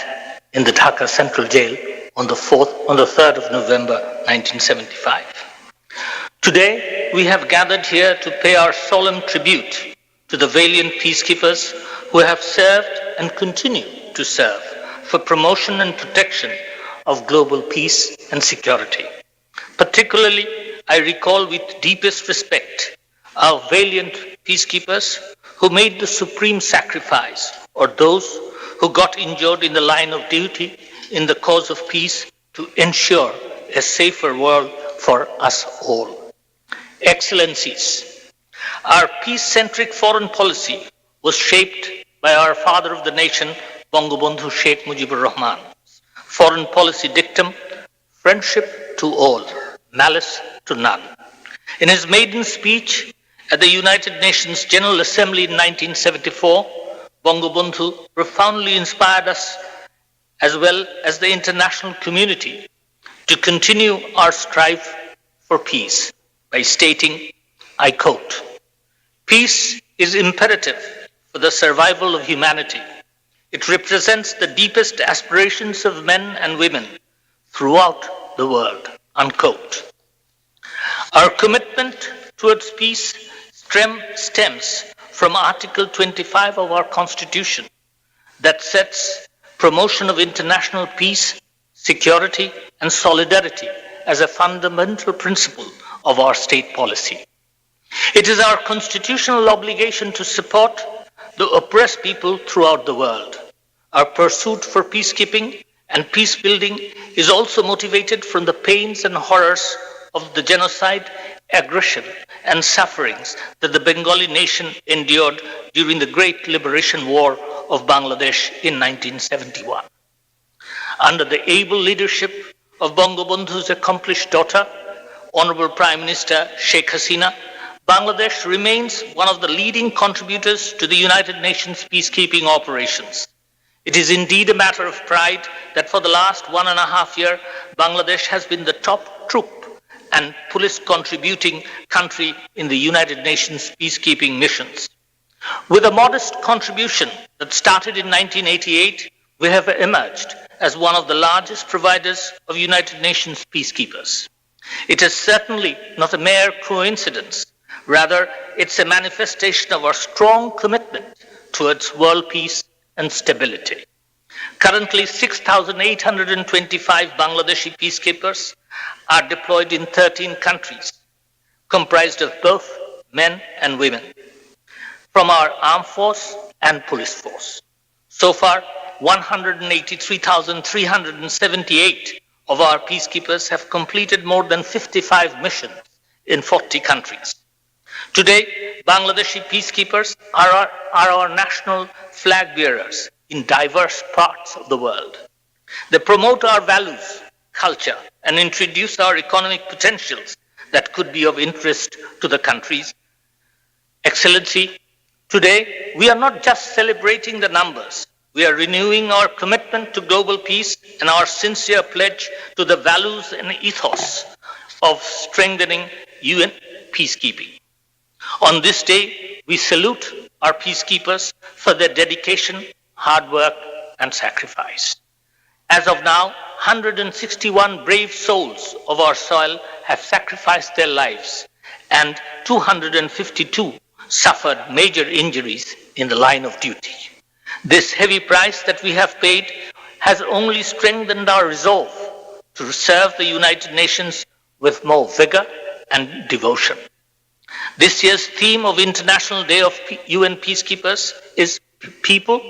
Speaker 17: in the Dhaka Central Jail on the 3rd of November 1975. Today, we have gathered here to pay our solemn tribute to the valiant peacekeepers who have served and continue to serve for promotion and protection of global peace and security. Particularly, I recall with deepest respect our valiant peacekeepers who made the supreme sacrifice, or those who got injured in the line of duty in the cause of peace to ensure a safer world for us all. Excellencies, our peace-centric foreign policy was shaped by our father of the nation, Bangabandhu Sheikh Mujibur Rahman. Foreign policy dictum, friendship to all, malice to none. In his maiden speech at the United Nations General Assembly in 1974, Bangabandhu profoundly inspired us as well as the international community to continue our strive for peace by stating, I quote, "Peace is imperative for the survival of humanity. It represents the deepest aspirations of men and women throughout the world," unquote. Our commitment towards peace stems from Article 25 of our Constitution that sets promotion of international peace, security, and solidarity as a fundamental principle of our state policy. It is our constitutional obligation to support the oppressed people throughout the world. Our pursuit for peacekeeping and peace building is also motivated from the pains and horrors of the genocide, aggression, and sufferings that the Bengali nation endured during the Great Liberation War of Bangladesh in 1971. Under the able leadership of Bangabandhu's accomplished daughter, Honorable Prime Minister Sheikh Hasina, Bangladesh remains one of the leading contributors to the United Nations peacekeeping operations. It is indeed a matter of pride that for the last 1.5 years, Bangladesh has been the top troop and police contributing country in the United Nations peacekeeping missions. With a modest contribution that started in 1988, we have emerged as one of the largest providers of United Nations peacekeepers. It is certainly not a mere coincidence. Rather, it's a manifestation of our strong commitment towards world peace and stability. Currently, 6,825 Bangladeshi peacekeepers are deployed in 13 countries, comprised of both men and women, from our armed force and police force. So far, 183,378 of our peacekeepers have completed more than 55 missions in 40 countries. Today, Bangladeshi peacekeepers are our national flag bearers in diverse parts of the world. They promote our values, culture, and introduce our economic potentials that could be of interest to the countries. Excellency, today we are not just celebrating the numbers. We are renewing our commitment to global peace and our sincere pledge to the values and ethos of strengthening UN peacekeeping. On this day, we salute our peacekeepers for their dedication, hard work, and sacrifice. As of now, 161 brave souls of our soil have sacrificed their lives, and 252 suffered major injuries in the line of duty. This heavy price that we have paid has only strengthened our resolve to serve the United Nations with more vigor and devotion. This year's theme of International Day of UN Peacekeepers is People,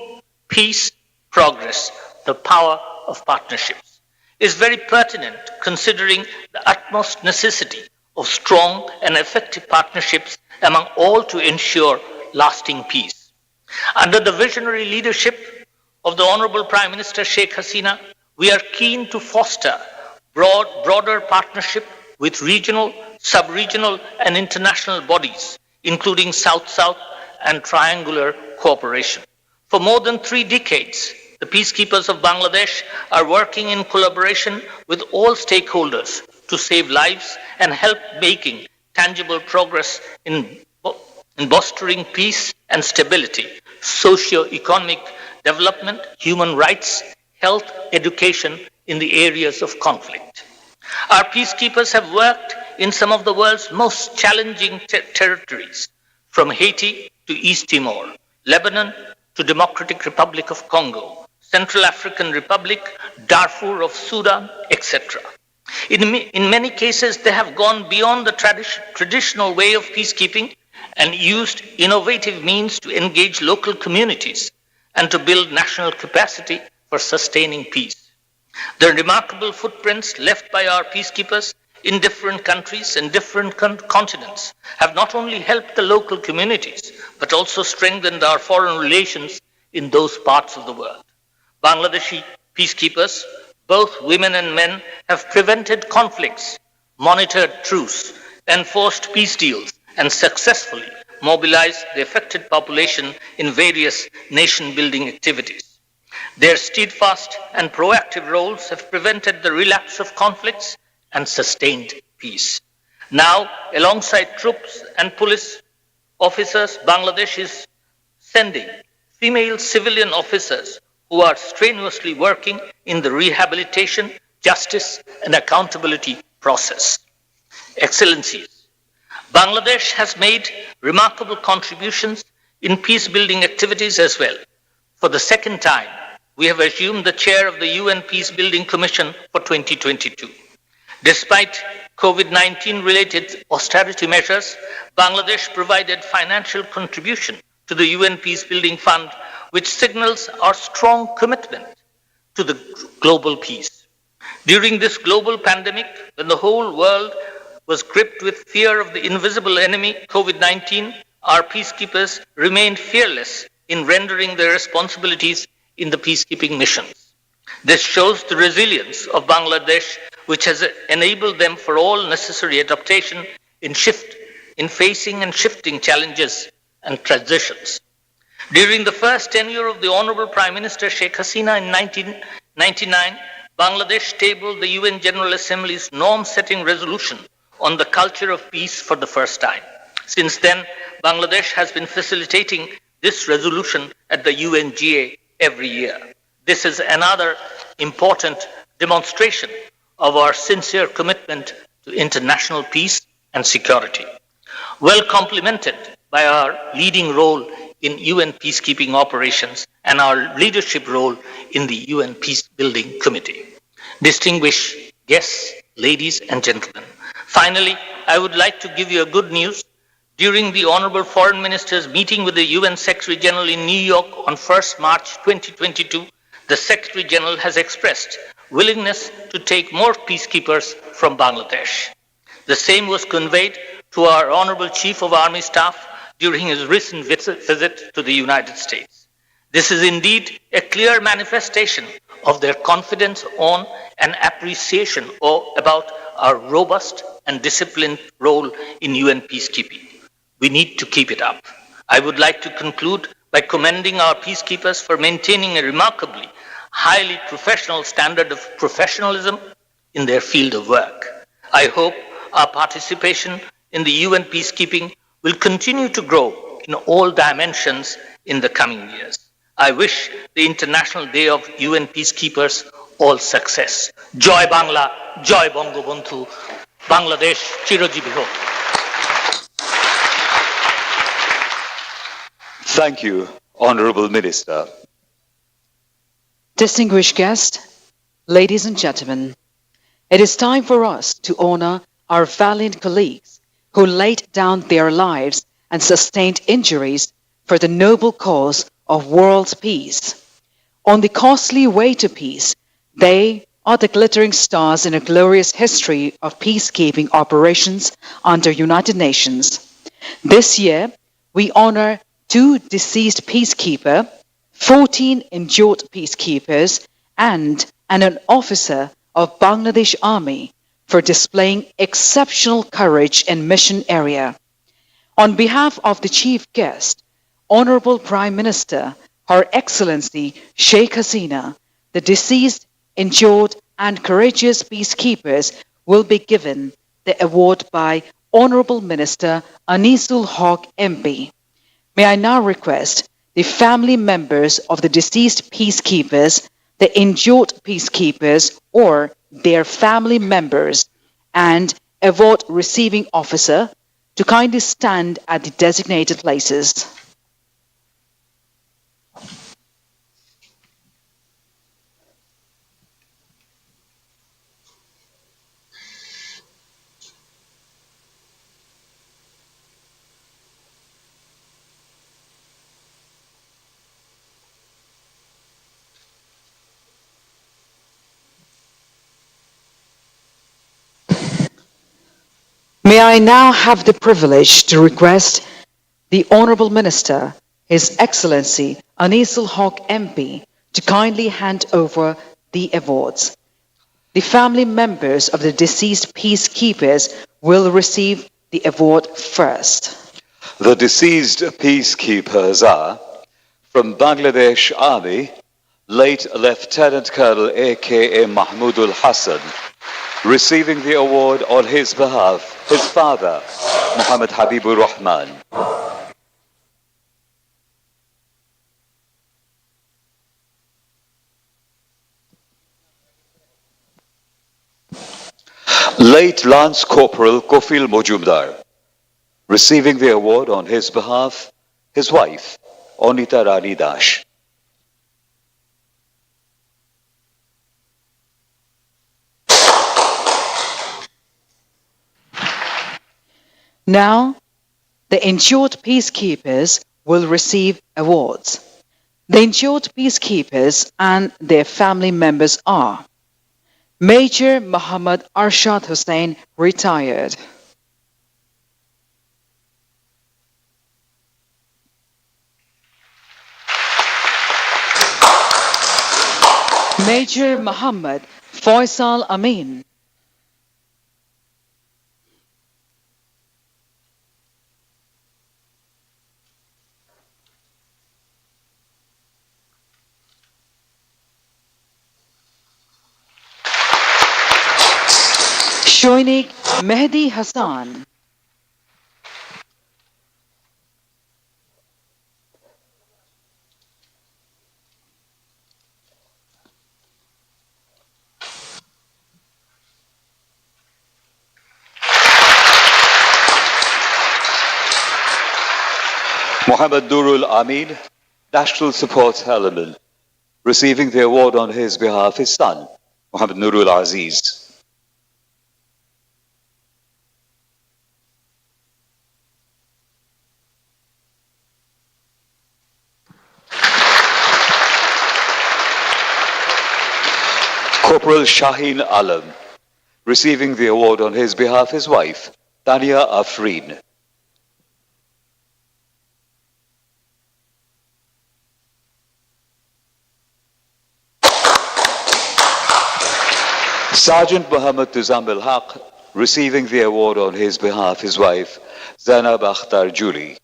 Speaker 17: Peace, Progress, the Power of Partnerships. Is very pertinent considering the utmost necessity of strong and effective partnerships among all to ensure lasting peace. Under the visionary leadership of the Honorable Prime Minister Sheikh Hasina, we are keen to foster broader partnership with regional, sub-regional and international bodies, including South-South and triangular cooperation. For more than 3 decades, the peacekeepers of Bangladesh are working in collaboration with all stakeholders to save lives and help making tangible progress in bolstering peace and stability, socio-economic development, human rights, health, education in the areas of conflict. Our peacekeepers have worked in some of the world's most challenging territories, from Haiti to East Timor, Lebanon to Democratic Republic of Congo, Central African Republic, Darfur of Sudan, etc. In many cases, they have gone beyond the traditional way of peacekeeping and used innovative means to engage local communities and to build national capacity for sustaining peace. The remarkable footprints left by our peacekeepers in different countries and different continents have not only helped the local communities, but also strengthened our foreign relations in those parts of the world. Bangladeshi peacekeepers, both women and men, have prevented conflicts, monitored truce, enforced peace deals, and successfully mobilized the affected population in various nation-building activities. Their steadfast and proactive roles have prevented the relapse of conflicts and sustained peace. Now, alongside troops and police officers, Bangladesh is sending female civilian officers who are strenuously working in the rehabilitation, justice, and accountability process. Excellencies, Bangladesh has made remarkable contributions in peace-building activities as well. For the second time, we have assumed the chair of the UN Peace-Building Commission for 2022. Despite COVID-19 related austerity measures, Bangladesh provided financial contribution to the UN Peacebuilding Fund, which signals our strong commitment to the global peace. During this global pandemic, when the whole world was gripped with fear of the invisible enemy, COVID-19, our peacekeepers remained fearless in rendering their responsibilities in the peacekeeping missions. This shows the resilience of Bangladesh, which has enabled them for all necessary adaptation in facing and shifting challenges and transitions. During the first tenure of the Honorable Prime Minister Sheikh Hasina in 1999, Bangladesh tabled the UN General Assembly's norm-setting resolution on the culture of peace for the first time. Since then, Bangladesh has been facilitating this resolution at the UNGA every year. This is another important demonstration of our sincere commitment to international peace and security, well complemented by our leading role in UN peacekeeping operations and our leadership role in the UN Peacebuilding Committee. Distinguished guests, ladies and gentlemen, finally, I would like to give you a good news. During the Honorable Foreign Minister's meeting with the UN Secretary General in New York on 1st March 2022, the Secretary General has expressed willingness to take more peacekeepers from Bangladesh. The same was conveyed to our Honorable Chief of Army Staff during his recent visit to the United States. This is indeed a clear manifestation of their confidence on and appreciation about our robust and disciplined role in UN peacekeeping. We need to keep it up. I would like to conclude by commending our peacekeepers for maintaining a remarkably highly professional standard of professionalism in their field of work. I hope our participation in the UN peacekeeping will continue to grow in all dimensions in the coming years. I wish the International Day of UN Peacekeepers all success. Joy Bangla, Joy Bangabandhu, Bangladesh Chirojibi ho.
Speaker 1: Thank you, Honourable Minister.
Speaker 2: Distinguished guests, ladies and gentlemen, it is time for us to honor our valiant colleagues who laid down their lives and sustained injuries for the noble cause of world peace. On the costly way to peace, they are the glittering stars in a glorious history of peacekeeping operations under United Nations. This year, we honor 2 deceased peacekeepers, 14 injured peacekeepers, and an officer of Bangladesh Army for displaying exceptional courage in mission area. On behalf of the chief guest, Honorable Prime Minister, Her Excellency Sheikh Hasina, the deceased, injured, and courageous peacekeepers will be given the award by Honorable Minister Anisul Haq MP. May I now request the family members of the deceased peacekeepers, the injured peacekeepers, or their family members, and award receiving officer to kindly stand at the designated places. May I now have the privilege to request the Honourable Minister, His Excellency Anisul Haq MP, to kindly hand over the awards. The family members of the deceased peacekeepers will receive the award first.
Speaker 1: The deceased peacekeepers are from Bangladesh Army, late Lieutenant Colonel A.K.A. Mahmudul Hassan, receiving the award on his behalf, his father, Muhammad Habibur Rahman. Late Lance Corporal Kofil Mojumdar, receiving the award on his behalf, his wife, Onita Rani Dash.
Speaker 2: Now, the injured peacekeepers will receive awards. The injured peacekeepers and their family members are Major Muhammad Arshad Hussain, retired. Major Muhammad Faisal Amin. Shoinik Mehdi Hassan.
Speaker 1: Muhammad Nurul Amin, National Support Element, receiving the award on his behalf, his son, Muhammad Nurul Aziz. Corporal Shaheen Alam, receiving the award on his behalf, his wife, Tania Afreen. Sergeant Muhammad Tuzamil Haq, receiving the award on his behalf, his wife, Zainab Akhtar Juli.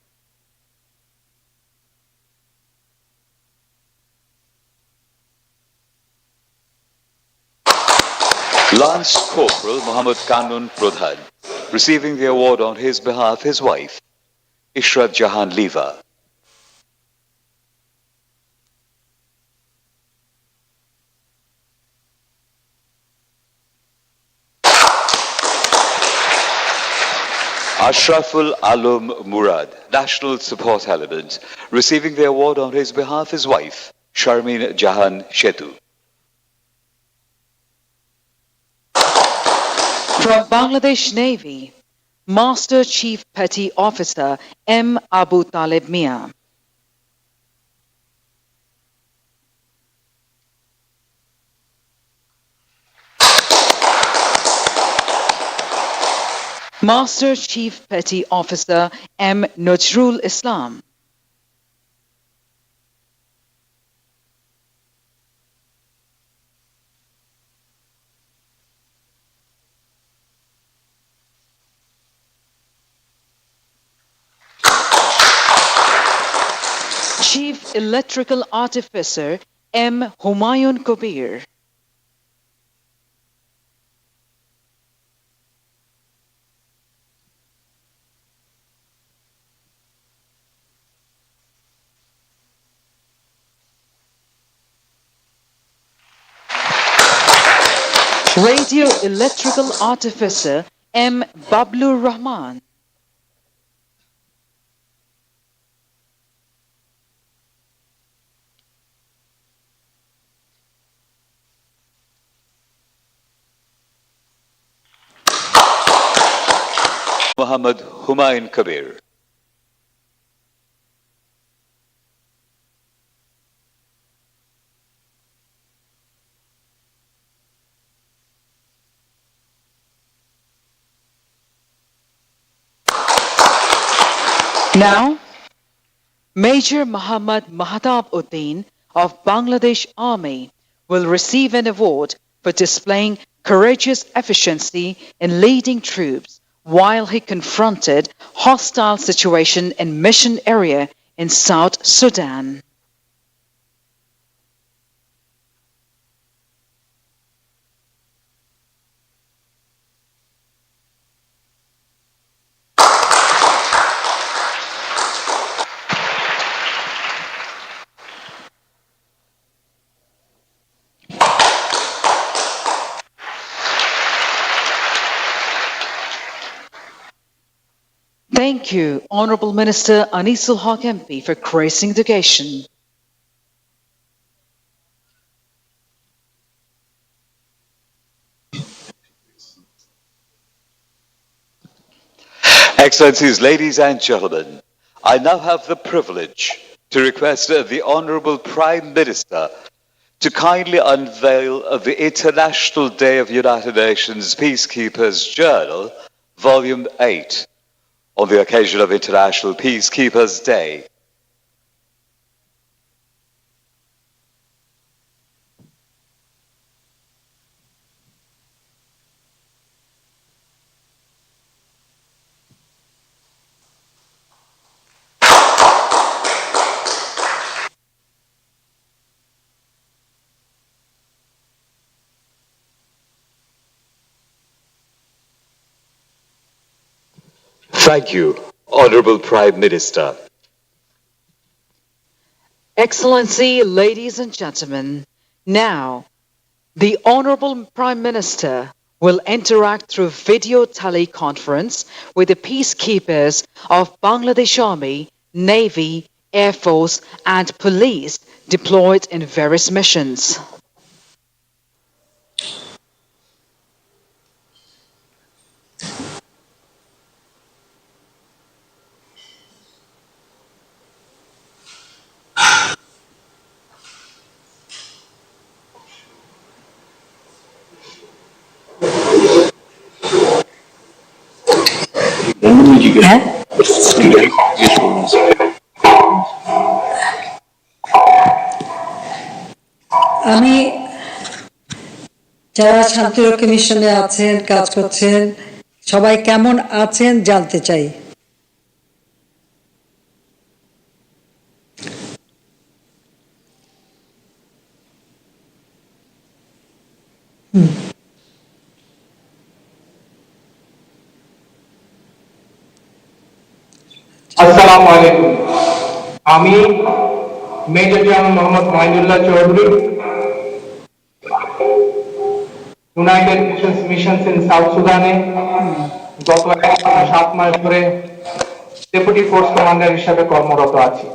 Speaker 1: Lance Corporal Muhammad Kanun Pradhan, receiving the award on his behalf, his wife, Ishrat Jahan Liva. Ashraful Alum Murad, National Support Element, receiving the award on his behalf, his wife, Sharmin Jahan Shetu.
Speaker 2: From Bangladesh Navy, Master Chief Petty Officer M. Abu Talib Mia. Master Chief Petty Officer M. Najrul Islam. Chief Electrical Artificer M. Humayun Kabir. Radio Electrical Artificer M. Bablur Rahman.
Speaker 1: Muhammad Humayun Kabir.
Speaker 2: Now, Major Muhammad Mahtab Uddin of Bangladesh Army will receive an award for displaying courageous efficiency in leading troops while he confronted hostile situation in mission area in South Sudan. Thank you, Honourable Minister Anisul Haq MP, for gracing the occasion.
Speaker 1: Excellencies, ladies and gentlemen, I now have the privilege to request the Honourable Prime Minister to kindly unveil the International Day of United Nations Peacekeepers Journal, Volume 8, on the occasion of International Peacekeepers Day. Thank you, Honourable Prime Minister.
Speaker 2: Excellency, ladies and gentlemen, now the Honourable Prime Minister will interact through video teleconference with the peacekeepers of Bangladesh Army, Navy, Air Force and Police deployed in various missions.
Speaker 8: আমি যারা শান্তিরক্ষী মিশনে আছেন কাজ করছেন সবাই কেমন আছেন জানতে চাই।
Speaker 18: আসসালামু আলাইকুম। আমি major general Mohammad Mainullah Chowdhury, United Nations missions in South সুদানে গত 7 মাস ধরে ডেপুটি ফোর্স কমান্ডার হিসেবে কর্মরত আছি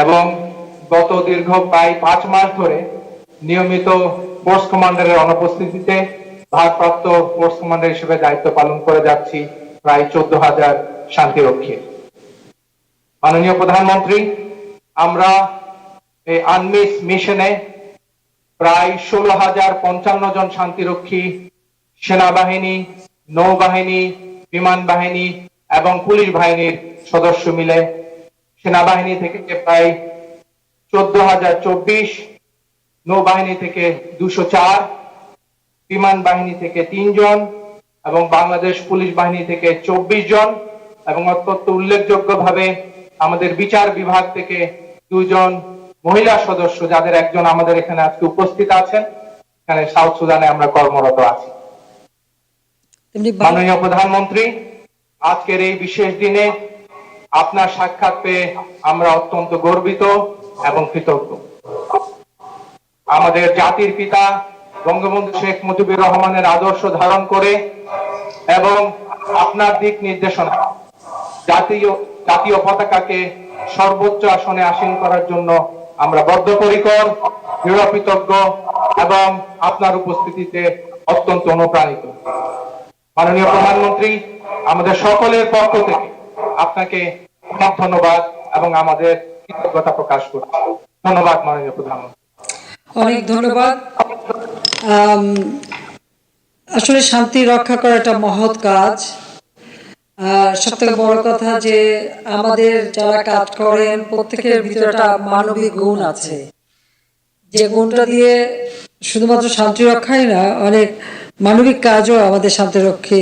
Speaker 18: এবং গত দীর্ঘ প্রায় 5 মাস ধরে নিয়মিত ফোর্স কমান্ডারের অনুপস্থিতিতে ভারপ্রাপ্ত ফোর্স কমান্ডার হিসেবে দায়িত্ব পালন করে যাচ্ছি প্রায় 14,000 শান্তিরক্ষী। মাননীয় প্রধানমন্ত্রী, আমরা এই আনমিস মিশনে প্রায় 16,055 জন শান্তিরক্ষী সেনাবাহিনী, নৌবাহিনী, বিমান বাহিনী এবং পুলিশ বাহিনীর সদস্য মিলে, সেনাবাহিনী থেকে প্রায় 14,024, নৌবাহিনী থেকে 204, বিমান বাহিনী থেকে 3 জন এবং বাংলাদেশ পুলিশ বাহিনী থেকে 24 জন এবং অত্যন্ত উল্লেখযোগ্যভাবে আমাদের বিচার বিভাগ থেকে 2 জন মহিলা সদস্য, যাদের একজন আমাদের এখানে আজকে উপস্থিত আছেন। এখানে সাউথ সুদানে আমরা কর্মরত আছি। মাননীয় প্রধানমন্ত্রী, আজকের এই বিশেষ দিনে আপনার সাক্ষাৎ পেয়ে আমরা অত্যন্ত গর্বিত এবং কৃতজ্ঞ। আমাদের জাতির পিতা বঙ্গবন্ধু শেখ মুজিবুর রহমানের আদর্শ ধারণ করে এবং আপনার দিক নির্দেশনা জাতীয় পতাকাকে সর্বোচ্চ আসনে আসীন করার জন্য আমরা বদ্ধপরিকর, দৃঢ়কৃতজ্ঞ এবং আপনার উপস্থিতিতে অত্যন্ত অনুপ্রাণিত। মাননীয় প্রধানমন্ত্রী, আমাদের সকলের পক্ষ থেকে আপনাকে অনেক ধন্যবাদ এবং আমাদের কৃতজ্ঞতা প্রকাশ করছি। ধন্যবাদ মাননীয় প্রধানমন্ত্রী।
Speaker 8: অনেক ধন্যবাদ। আসলে শান্তি রক্ষা করা একটা মহৎ কাজ। সব থেকে বড় কথা যে আমাদের যারা কাজ করেন প্রত্যেকের ভিতরে একটা মানবিক গুণ আছে, যে গুণটা দিয়ে শুধুমাত্র শান্তি রক্ষাই না, অনেক মানবিক কাজও আমাদের শান্তিরক্ষী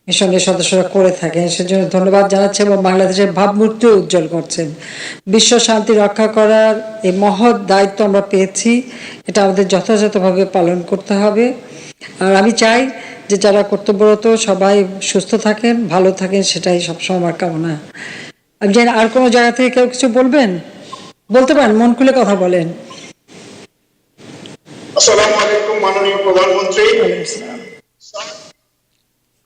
Speaker 8: মিশনের সদস্যরা করে থাকেন। সেজন্য ধন্যবাদ জানাচ্ছি এবং বাংলাদেশের ভাবমূর্তি উজ্জ্বল করছেন। বিশ্ব শান্তি রক্ষা করার এই মহৎ দায়িত্ব আমরা পেয়েছি, এটা আমাদের যথাযথভাবে পালন করতে হবে। আর আমি চাই যে যারা কর্তব্যরত সবাই সুস্থ থাকেন, ভালো থাকেন, সেটাই সবসময় আমার কামনা। আমি জানি আর কোনো জায়গা থেকে কেউ কিছু বলবেন, বলতে পারেন, মন খুলে কথা বলেন।
Speaker 19: আসসালামু আলাইকুম মাননীয় প্রধানমন্ত্রী।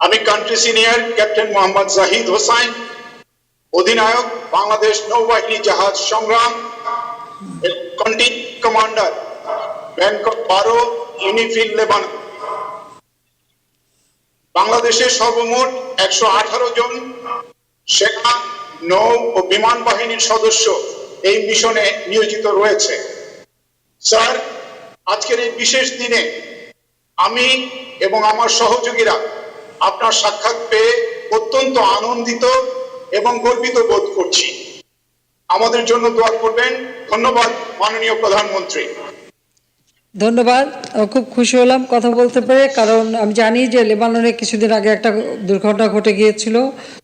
Speaker 19: আমি country senior captain Mohammad Zahid Hossain, অধিনায়ক বাংলাদেশ নৌবাহিনী জাহাজ সংগ্রাম, contingent commander Bangkok 12 UNIFIL Lebanon. বাংলাদেশের সর্বমোট 118 জন সেনা, নৌ ও বিমান বাহিনীর সদস্য এই মিশনে নিয়োজিত রয়েছে। স্যার, আজকের এই বিশেষ দিনে আমি এবং আমার সহযোগীরা আপনার সাক্ষাৎ পেয়ে অত্যন্ত আনন্দিত এবং গর্বিত বোধ করছি। আমাদের জন্য দোয়া করবেন। ধন্যবাদ মাননীয় প্রধানমন্ত্রী।
Speaker 8: ধন্যবাদ। খুব খুশি হলাম কথা বলতে পেরে, কারণ আমি জানি যে লেবাননে কিছুদিন আগে একটা দুর্ঘটনা ঘটে গিয়েছিল,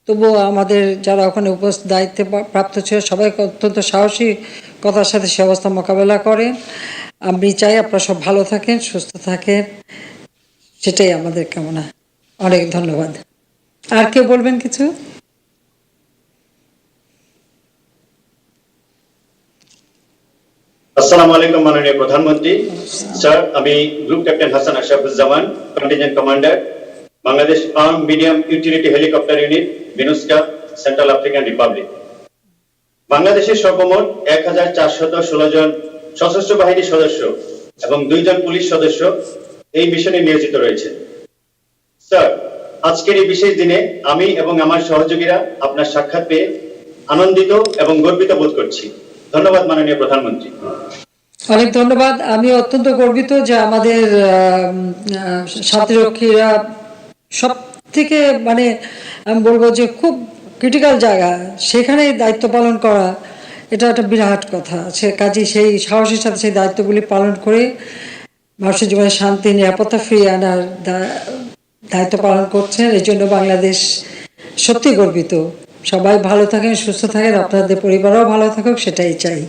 Speaker 8: তবুও আমাদের যারা ওখানে দায়িত্বে প্রাপ্ত ছিল সবাই অত্যন্ত সাহসিকতার সাথে সে অবস্থা মোকাবেলা করে। আমি চাই আপনারা সব ভালো থাকেন, সুস্থ থাকেন, সেটাই আমাদের কামনা। অনেক ধন্যবাদ। আর কেউ বলবেন কিছু?
Speaker 20: আসসালামু আলাইকুম মাননীয় প্রধানমন্ত্রী। স্যার, আমি group captain Hasan Ashrafuzzaman, contingent commander, Bangladesh arm medium utility helicopter unit, MINUSCA, Central African Republic. বাংলাদেশের সর্বমোট 1416 জন সশস্ত্র বাহিনীর সদস্য এবং 2 জন পুলিশ সদস্য এই মিশনে নিয়োজিত রয়েছে। স্যার, আজকের এই বিশেষ দিনে আমি এবং আমার সহযোগীরা আপনার সাক্ষাৎ পেয়ে আনন্দিত এবং গর্বিত বোধ করছি। ধন্যবাদ মাননীয় প্রধানমন্ত্রী।
Speaker 8: অনেক ধন্যবাদ। আমি অত্যন্ত গর্বিত যে আমাদের শান্তিরক্ষীরা সব থেকে আমি বলবো যে খুব ক্রিটিক্যাল জায়গা, সেখানে দায়িত্ব পালন করা, এটা একটা বিরাট কথা। সে কাজে সেই সাহসের সাথে সেই দায়িত্বগুলি পালন করে মানুষের জীবনে শান্তি, নিরাপত্তা ফিরিয়ে আনার দায়িত্ব পালন করছেন। এই জন্য বাংলাদেশ সত্যি গর্বিত। সবাই ভালো থাকেন, সুস্থ থাকেন, আপনাদের পরিবারও ভালো থাকুক, সেটাই চাই।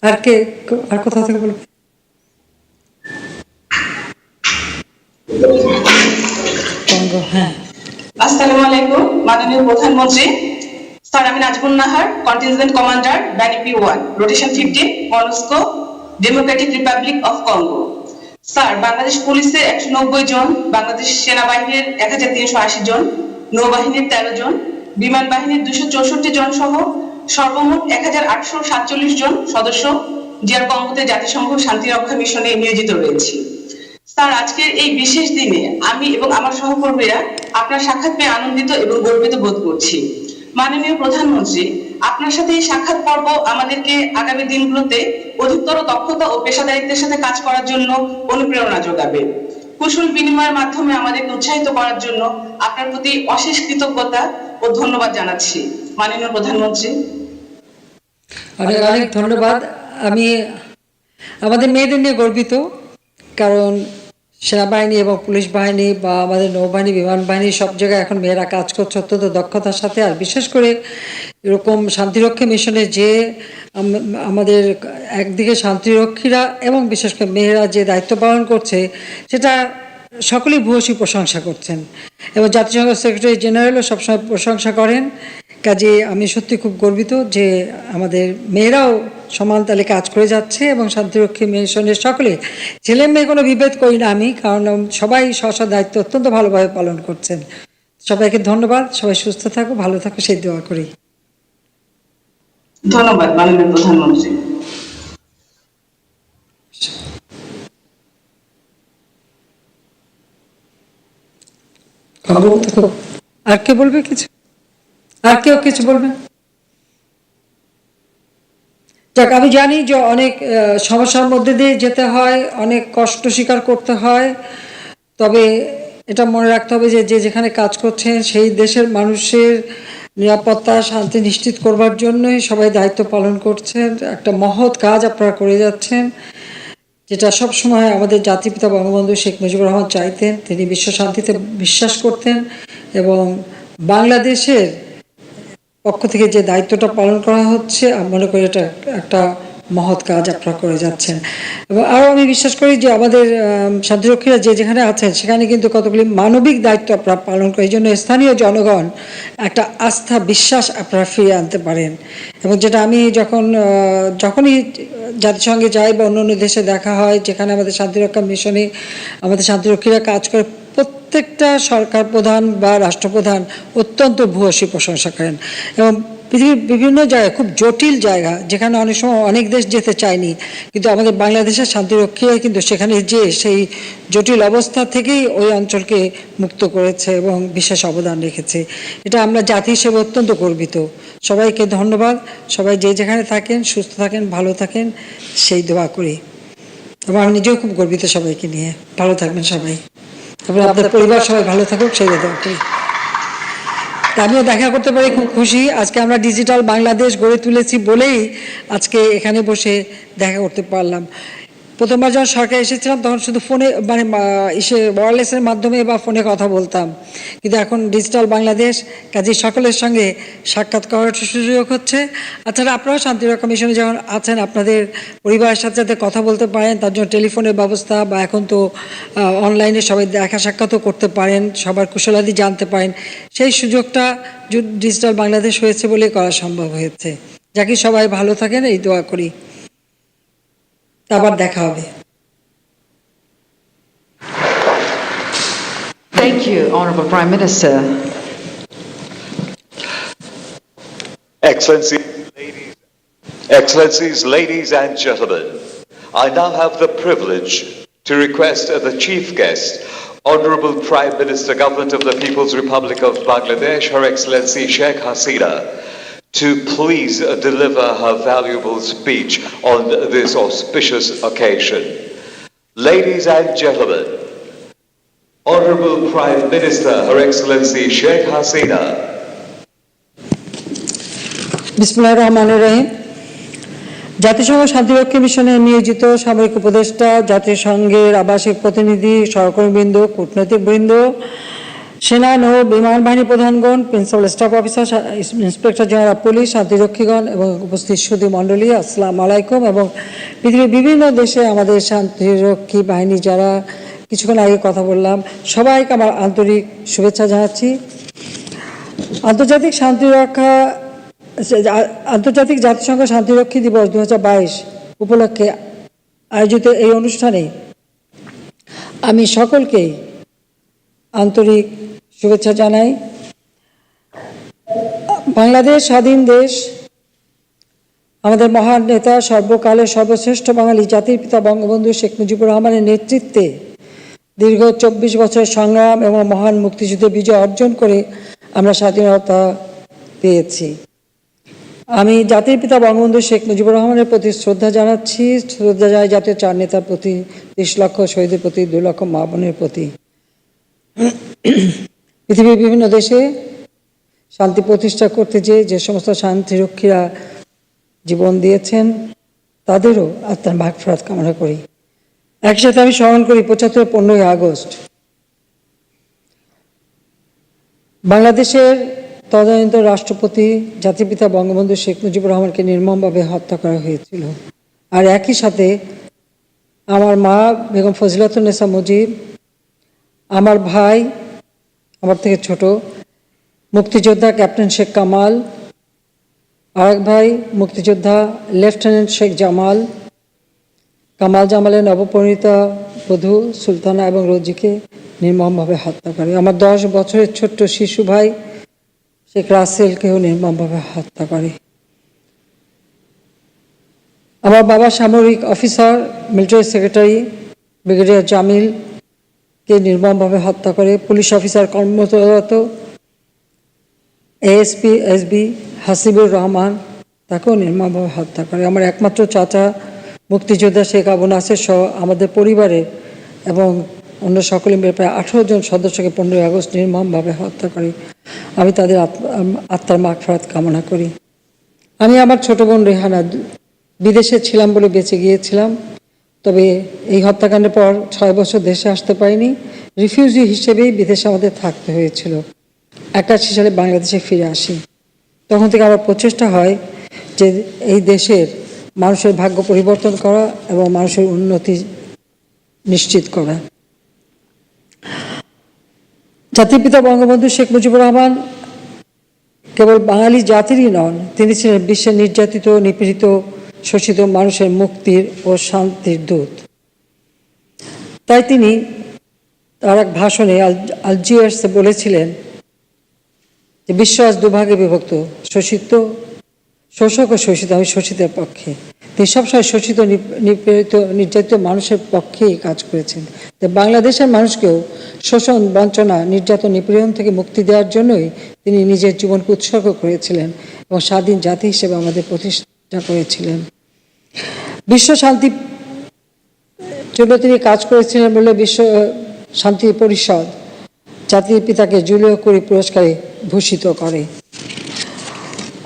Speaker 8: আর কোথা থেকে বলবেন?
Speaker 21: হ্যাঁ, আসসালামু আলাইকুম মাননীয় প্রধানমন্ত্রী। স্যার, আমি Najmun Nahar, contingent commander, BANFPU 1, rotation 15, MONUSCO, Democratic Republic of Congo. Sir, Bangladesh পুলিশে 190 জন, বাংলাদেশ সেনাবাহিনীর 1380 জন, নৌবাহিনীর 13 জন, বিমান বাহিনীর 264 জন সহ সর্বমোট 1847 জন সদস্য জিআর কঙ্গোতে জাতিসংঘ শান্তিরক্ষা মিশনে নিয়োজিত রয়েছে। স্যার, আজকের এই বিশেষ দিনে আমি এবং আমার সহকর্মীরা আপনার সাক্ষাৎ পেয়ে আনন্দিত এবং গর্বিত বোধ করছি। মাননীয় প্রধানমন্ত্রী, আপনার সাথে এই সাক্ষাৎ পর্ব আমাদেরকে আগামী দিনগুলোতে অধিকতর দক্ষতা ও পেশাদারিত্বের সাথে কাজ করার জন্য অনুপ্রেরণা যোগাবে। কুশল বিনিময়ের মাধ্যমে আমাদেরকে উৎসাহিত করার জন্য আপনার প্রতি অশেষ কৃতজ্ঞতা ও ধন্যবাদ জানাচ্ছি। মাননীয় প্রধানমন্ত্রী,
Speaker 8: অনেক অনেক ধন্যবাদ। আমি আমাদের মেয়েদের নিয়ে গর্বিত, কারণ সেনাবাহিনী এবং পুলিশ বাহিনী বা আমাদের নৌবাহিনী, বিমান বাহিনী সব জায়গায় এখন মেয়েরা কাজ করছে অত্যন্ত দক্ষতার সাথে। আর বিশেষ করে এরকম শান্তিরক্ষা মিশনে যে আমাদের একদিকে শান্তিরক্ষীরা এবং বিশেষ করে মেয়েরা যে দায়িত্ব পালন করছে, সেটা সকলেই ভূয়সী প্রশংসা করছেন এবং জাতিসংঘ সেক্রেটারি জেনারেলও সবসময় প্রশংসা করেন। কাজে আমি সত্যি খুব গর্বিত যে আমাদের মেয়েরাও সমান তালে কাজ করে যাচ্ছে এবং শান্তিরক্ষী মিশনের সকলে, ছেলে মেয়ে কোনো বিভেদ করি না আমি, কারণ সবাই স্ব দায়িত্ব অত্যন্ত ভালোভাবে পালন করছেন। সবাইকে ধন্যবাদ, সবাই সুস্থ থাকো, ভালো থাকো, সেই দোয়া করি।
Speaker 21: ধন্যবাদ মাননীয় প্রধানমন্ত্রী।
Speaker 8: আর কে বলবে কিছু? আর কেউ কিছু বলবে? যাক, আমি জানি যে অনেক সমস্যার মধ্যে দিয়ে যেতে হয়, অনেক কষ্ট স্বীকার করতে হয়, তবে এটা মনে রাখতে হবে যে যে যেখানে কাজ করছেন সেই দেশের মানুষের নিরাপত্তা শান্তি নিশ্চিত করবার জন্যই সবাই দায়িত্ব পালন করছেন। একটা মহৎ কাজ আপনারা করে যাচ্ছেন, যেটা সবসময় আমাদের জাতিপিতা বঙ্গবন্ধু শেখ মুজিবুর রহমান চাইতেন। তিনি বিশ্ব শান্তিতে বিশ্বাস করতেন এবং বাংলাদেশের পক্ষ থেকে যে দায়িত্বটা পালন করা হচ্ছে, আমি মনে করি এটা একটা মহৎ কাজ আপনারা করে যাচ্ছেন। এবং আরও আমি বিশ্বাস করি যে আমাদের শান্তিরক্ষীরা যে যেখানে আছেন সেখানে কিন্তু কতগুলি মানবিক দায়িত্ব আপনারা পালন করেন। এই জন্য স্থানীয় জনগণ একটা আস্থা বিশ্বাস আপনারা ফিরিয়ে আনতে পারেন। এবং যেটা আমি যখনই জাতিসংঘে যাই বা অন্য অন্য দেশে দেখা হয় যেখানে আমাদের শান্তিরক্ষা মিশনে আমাদের শান্তিরক্ষীরা কাজ করে, প্রত্যেকটা সরকার প্রধান বা রাষ্ট্রপ্রধান অত্যন্ত ভূয়সী প্রশংসা করেন। এবং পৃথিবীর বিভিন্ন জায়গায়, খুব জটিল জায়গা যেখানে অনেক সময় অনেক দেশ যেতে চায়নি, কিন্তু আমাদের বাংলাদেশের শান্তিরক্ষীরাই কিন্তু সেখানে যে সেই জটিল অবস্থা থেকেই ওই অঞ্চলকে মুক্ত করেছে এবং বিশেষ অবদান রেখেছে। এটা আমরা জাতি হিসেবে অত্যন্ত গর্বিত। সবাইকে ধন্যবাদ। সবাই যে যেখানে থাকেন সুস্থ থাকেন, ভালো থাকেন, সেই দোয়া করি। এবং আমি নিজেও খুব গর্বিত সবাইকে নিয়ে। ভালো থাকবেন সবাই এবং আপনার পরিবার সবাই ভালো থাকুক, সেই দোয়া করি। আমিও দেখা করতে পারি, খুব খুশি। আজকে আমরা ডিজিটাল বাংলাদেশ গড়ে তুলেছি বলেই আজকে এখানে বসে দেখা করতে পারলাম। প্রথমবার যখন সরকার এসেছিলাম তখন শুধু ফোনে ওয়্যারলেসের মাধ্যমে বা ফোনে কথা বলতাম, কিন্তু এখন ডিজিটাল বাংলাদেশ, কাজে সকলের সঙ্গে সাক্ষাৎ করার সুযোগ হচ্ছে। তাছাড়া আপনারাও শান্তিরক্ষা মিশনে যখন আছেন আপনাদের পরিবারের সাথে সাথে কথা বলতে পারেন, তার জন্য টেলিফোনের ব্যবস্থা বা এখন তো অনলাইনে সবাই দেখা সাক্ষাৎও করতে পারেন, সবার কুশলাদি জানতে পারেন। সেই সুযোগটা ডিজিটাল বাংলাদেশ হয়েছে বলেই করা সম্ভব হয়েছে। যাকে সবাই ভালো থাকেন এই দোয়া করি। আবার দেখা হবে।
Speaker 2: Thank you, Honourable Prime Minister.
Speaker 1: Excellencies, ladies and gentlemen, I now have the privilege to request the Chief Guest, Honourable Prime Minister, Government of the People's Republic of Bangladesh, Her Excellency Sheikh Hasina, to please deliver her valuable speech on this auspicious occasion. Ladies and gentlemen, Honourable Prime Minister, Her Excellency Sheikh Hasina.
Speaker 8: বিসমিল্লাহির রহমানির রহিম। জাতিসংঘ শান্তিরক্ষা মিশনে নিয়োজিত সামরিক উপদেষ্টা, জাতিসংঘের আবাসিক প্রতিনিধি, সহকর্মীবৃন্দ, কূটনৈতিকবৃন্দ, সেনা নৌ বিমান বাহিনী প্রধানগণ, principal staff officer, inspector general police, শান্তিরক্ষীগণ এবং উপস্থিত সুধী মণ্ডলী, আসসালামু আলাইকুম। এবং পৃথিবীর বিভিন্ন দেশে আমাদের শান্তিরক্ষী বাহিনী যারা কিছুক্ষণ আগে কথা বললাম, সবাইকে আমার আন্তরিক শুভেচ্ছা জানাচ্ছি। আন্তর্জাতিক জাতিসংঘ শান্তিরক্ষী দিবস 2022 উপলক্ষে আয়োজিত এই অনুষ্ঠানে আমি সকলকেই আন্তরিক শুভেচ্ছা জানাই। বাংলাদেশ স্বাধীন দেশ, আমাদের মহান নেতা, সর্বকালের সর্বশ্রেষ্ঠ বাঙালি জাতির পিতা বঙ্গবন্ধু শেখ মুজিবুর রহমানের নেতৃত্বে দীর্ঘ 24 বছরের সংগ্রাম এবং মহান মুক্তিযুদ্ধে বিজয় অর্জন করে আমরা স্বাধীনতা পেয়েছি। আমি জাতির পিতা বঙ্গবন্ধু শেখ মুজিবুর রহমানের প্রতি শ্রদ্ধা জানাচ্ছি, শ্রদ্ধা জানাই জাতীয় চার নেতার প্রতি, 30 লক্ষ শহীদের প্রতি, 2 লক্ষ মা বোনের প্রতি। পৃথিবীর বিভিন্ন দেশে শান্তি প্রতিষ্ঠা করতে যে সমস্ত শান্তিরক্ষীরা জীবন দিয়েছেন তাদেরও আত্মার মাগফিরাত কামনা করি। একসাথে আমি স্মরণ করি 15ই আগস্ট বাংলাদেশের তদানীন্তন রাষ্ট্রপতি জাতির পিতা বঙ্গবন্ধু শেখ মুজিবুর রহমানকে নির্মমভাবে হত্যা করা হয়েছিল। আর একই সাথে আমার মা বেগম ফজিলাতুন্নেসা মুজিব, আমার ভাই, আমার থেকে ছোট মুক্তিযোদ্ধা ক্যাপ্টেন শেখ কামাল, আরেক ভাই মুক্তিযোদ্ধা লেফটেন্যান্ট শেখ জামালের নবপরিণীতা বধূ সুলতানা এবং রোজিকে নির্মমভাবে হত্যা করে। আমার 10 বছরের ছোট্ট শিশু ভাই শেখ রাসেলকেও নির্মমভাবে হত্যা করে। আমার বাবা সামরিক অফিসার মিলিটারি সেক্রেটারি ব্রিগেডিয়ার জামিলকে নির্মমভাবে হত্যা করে। পুলিশ অফিসার কর্মরত এএসপি এসবি হাসিবুর রহমান তাকেও নির্মমভাবে হত্যা করে। আমার একমাত্র চাচা মুক্তিযোদ্ধা শেখ আবু নাসের সহ আমাদের পরিবারে এবং অন্য সকলে মিলে প্রায় 18 জন সদস্যকে 15ই আগস্ট নির্মমভাবে হত্যা করে। আমি তাদের আত্মার মাগফিরাত কামনা করি। আমি আমার ছোট বোন রেহানা বিদেশে ছিলাম বলে বেঁচে গিয়েছিলাম, তবে এই হত্যাকাণ্ডের পর 6 বছর দেশে আসতে পারিনি। রিফিউজি হিসেবেই বিদেশে আমাদের থাকতে হয়েছিল। 81 সালে বাংলাদেশে ফিরে আসি। তখন থেকে আমার প্রচেষ্টা হয় যে এই দেশের মানুষের ভাগ্য পরিবর্তন করা এবং মানুষের উন্নতি নিশ্চিত করা। জাতির পিতা বঙ্গবন্ধু শেখ মুজিবুর রহমান কেবল বাঙালি জাতিরই নন, তিনি ছিলেন বিশ্বের নির্যাতিত, নিপীড়িত, শোষিত মানুষের মুক্তির ও শান্তির দূত। তাই তিনি তার এক ভাষণে আলজিয়ার্সে বলেছিলেন যে বিশ্ব আজ দুভাগে বিভক্ত, শোষক ও শোষিত। আমি শোষিতের পক্ষে। তিনি সবসময় শোষিত, নিপীড়িত, নির্যাতিত মানুষের পক্ষেই কাজ করেছেন। তাই বাংলাদেশের মানুষকেও শোষণ, বঞ্চনা, নির্যাতন, নিপীড়ন থেকে মুক্তি দেওয়ার জন্যই তিনি নিজের জীবনকে উৎসর্গ করেছিলেন এবং স্বাধীন জাতি হিসেবে আমাদের প্রতিষ্ঠা করেছিলেন। বিশ্ব শান্তি জন্য তিনি কাজ করেছিলেন বলে বিশ্ব শান্তি পরিষদ জাতির পিতাকে জুলিও কুরি পুরস্কারে ভূষিত করে।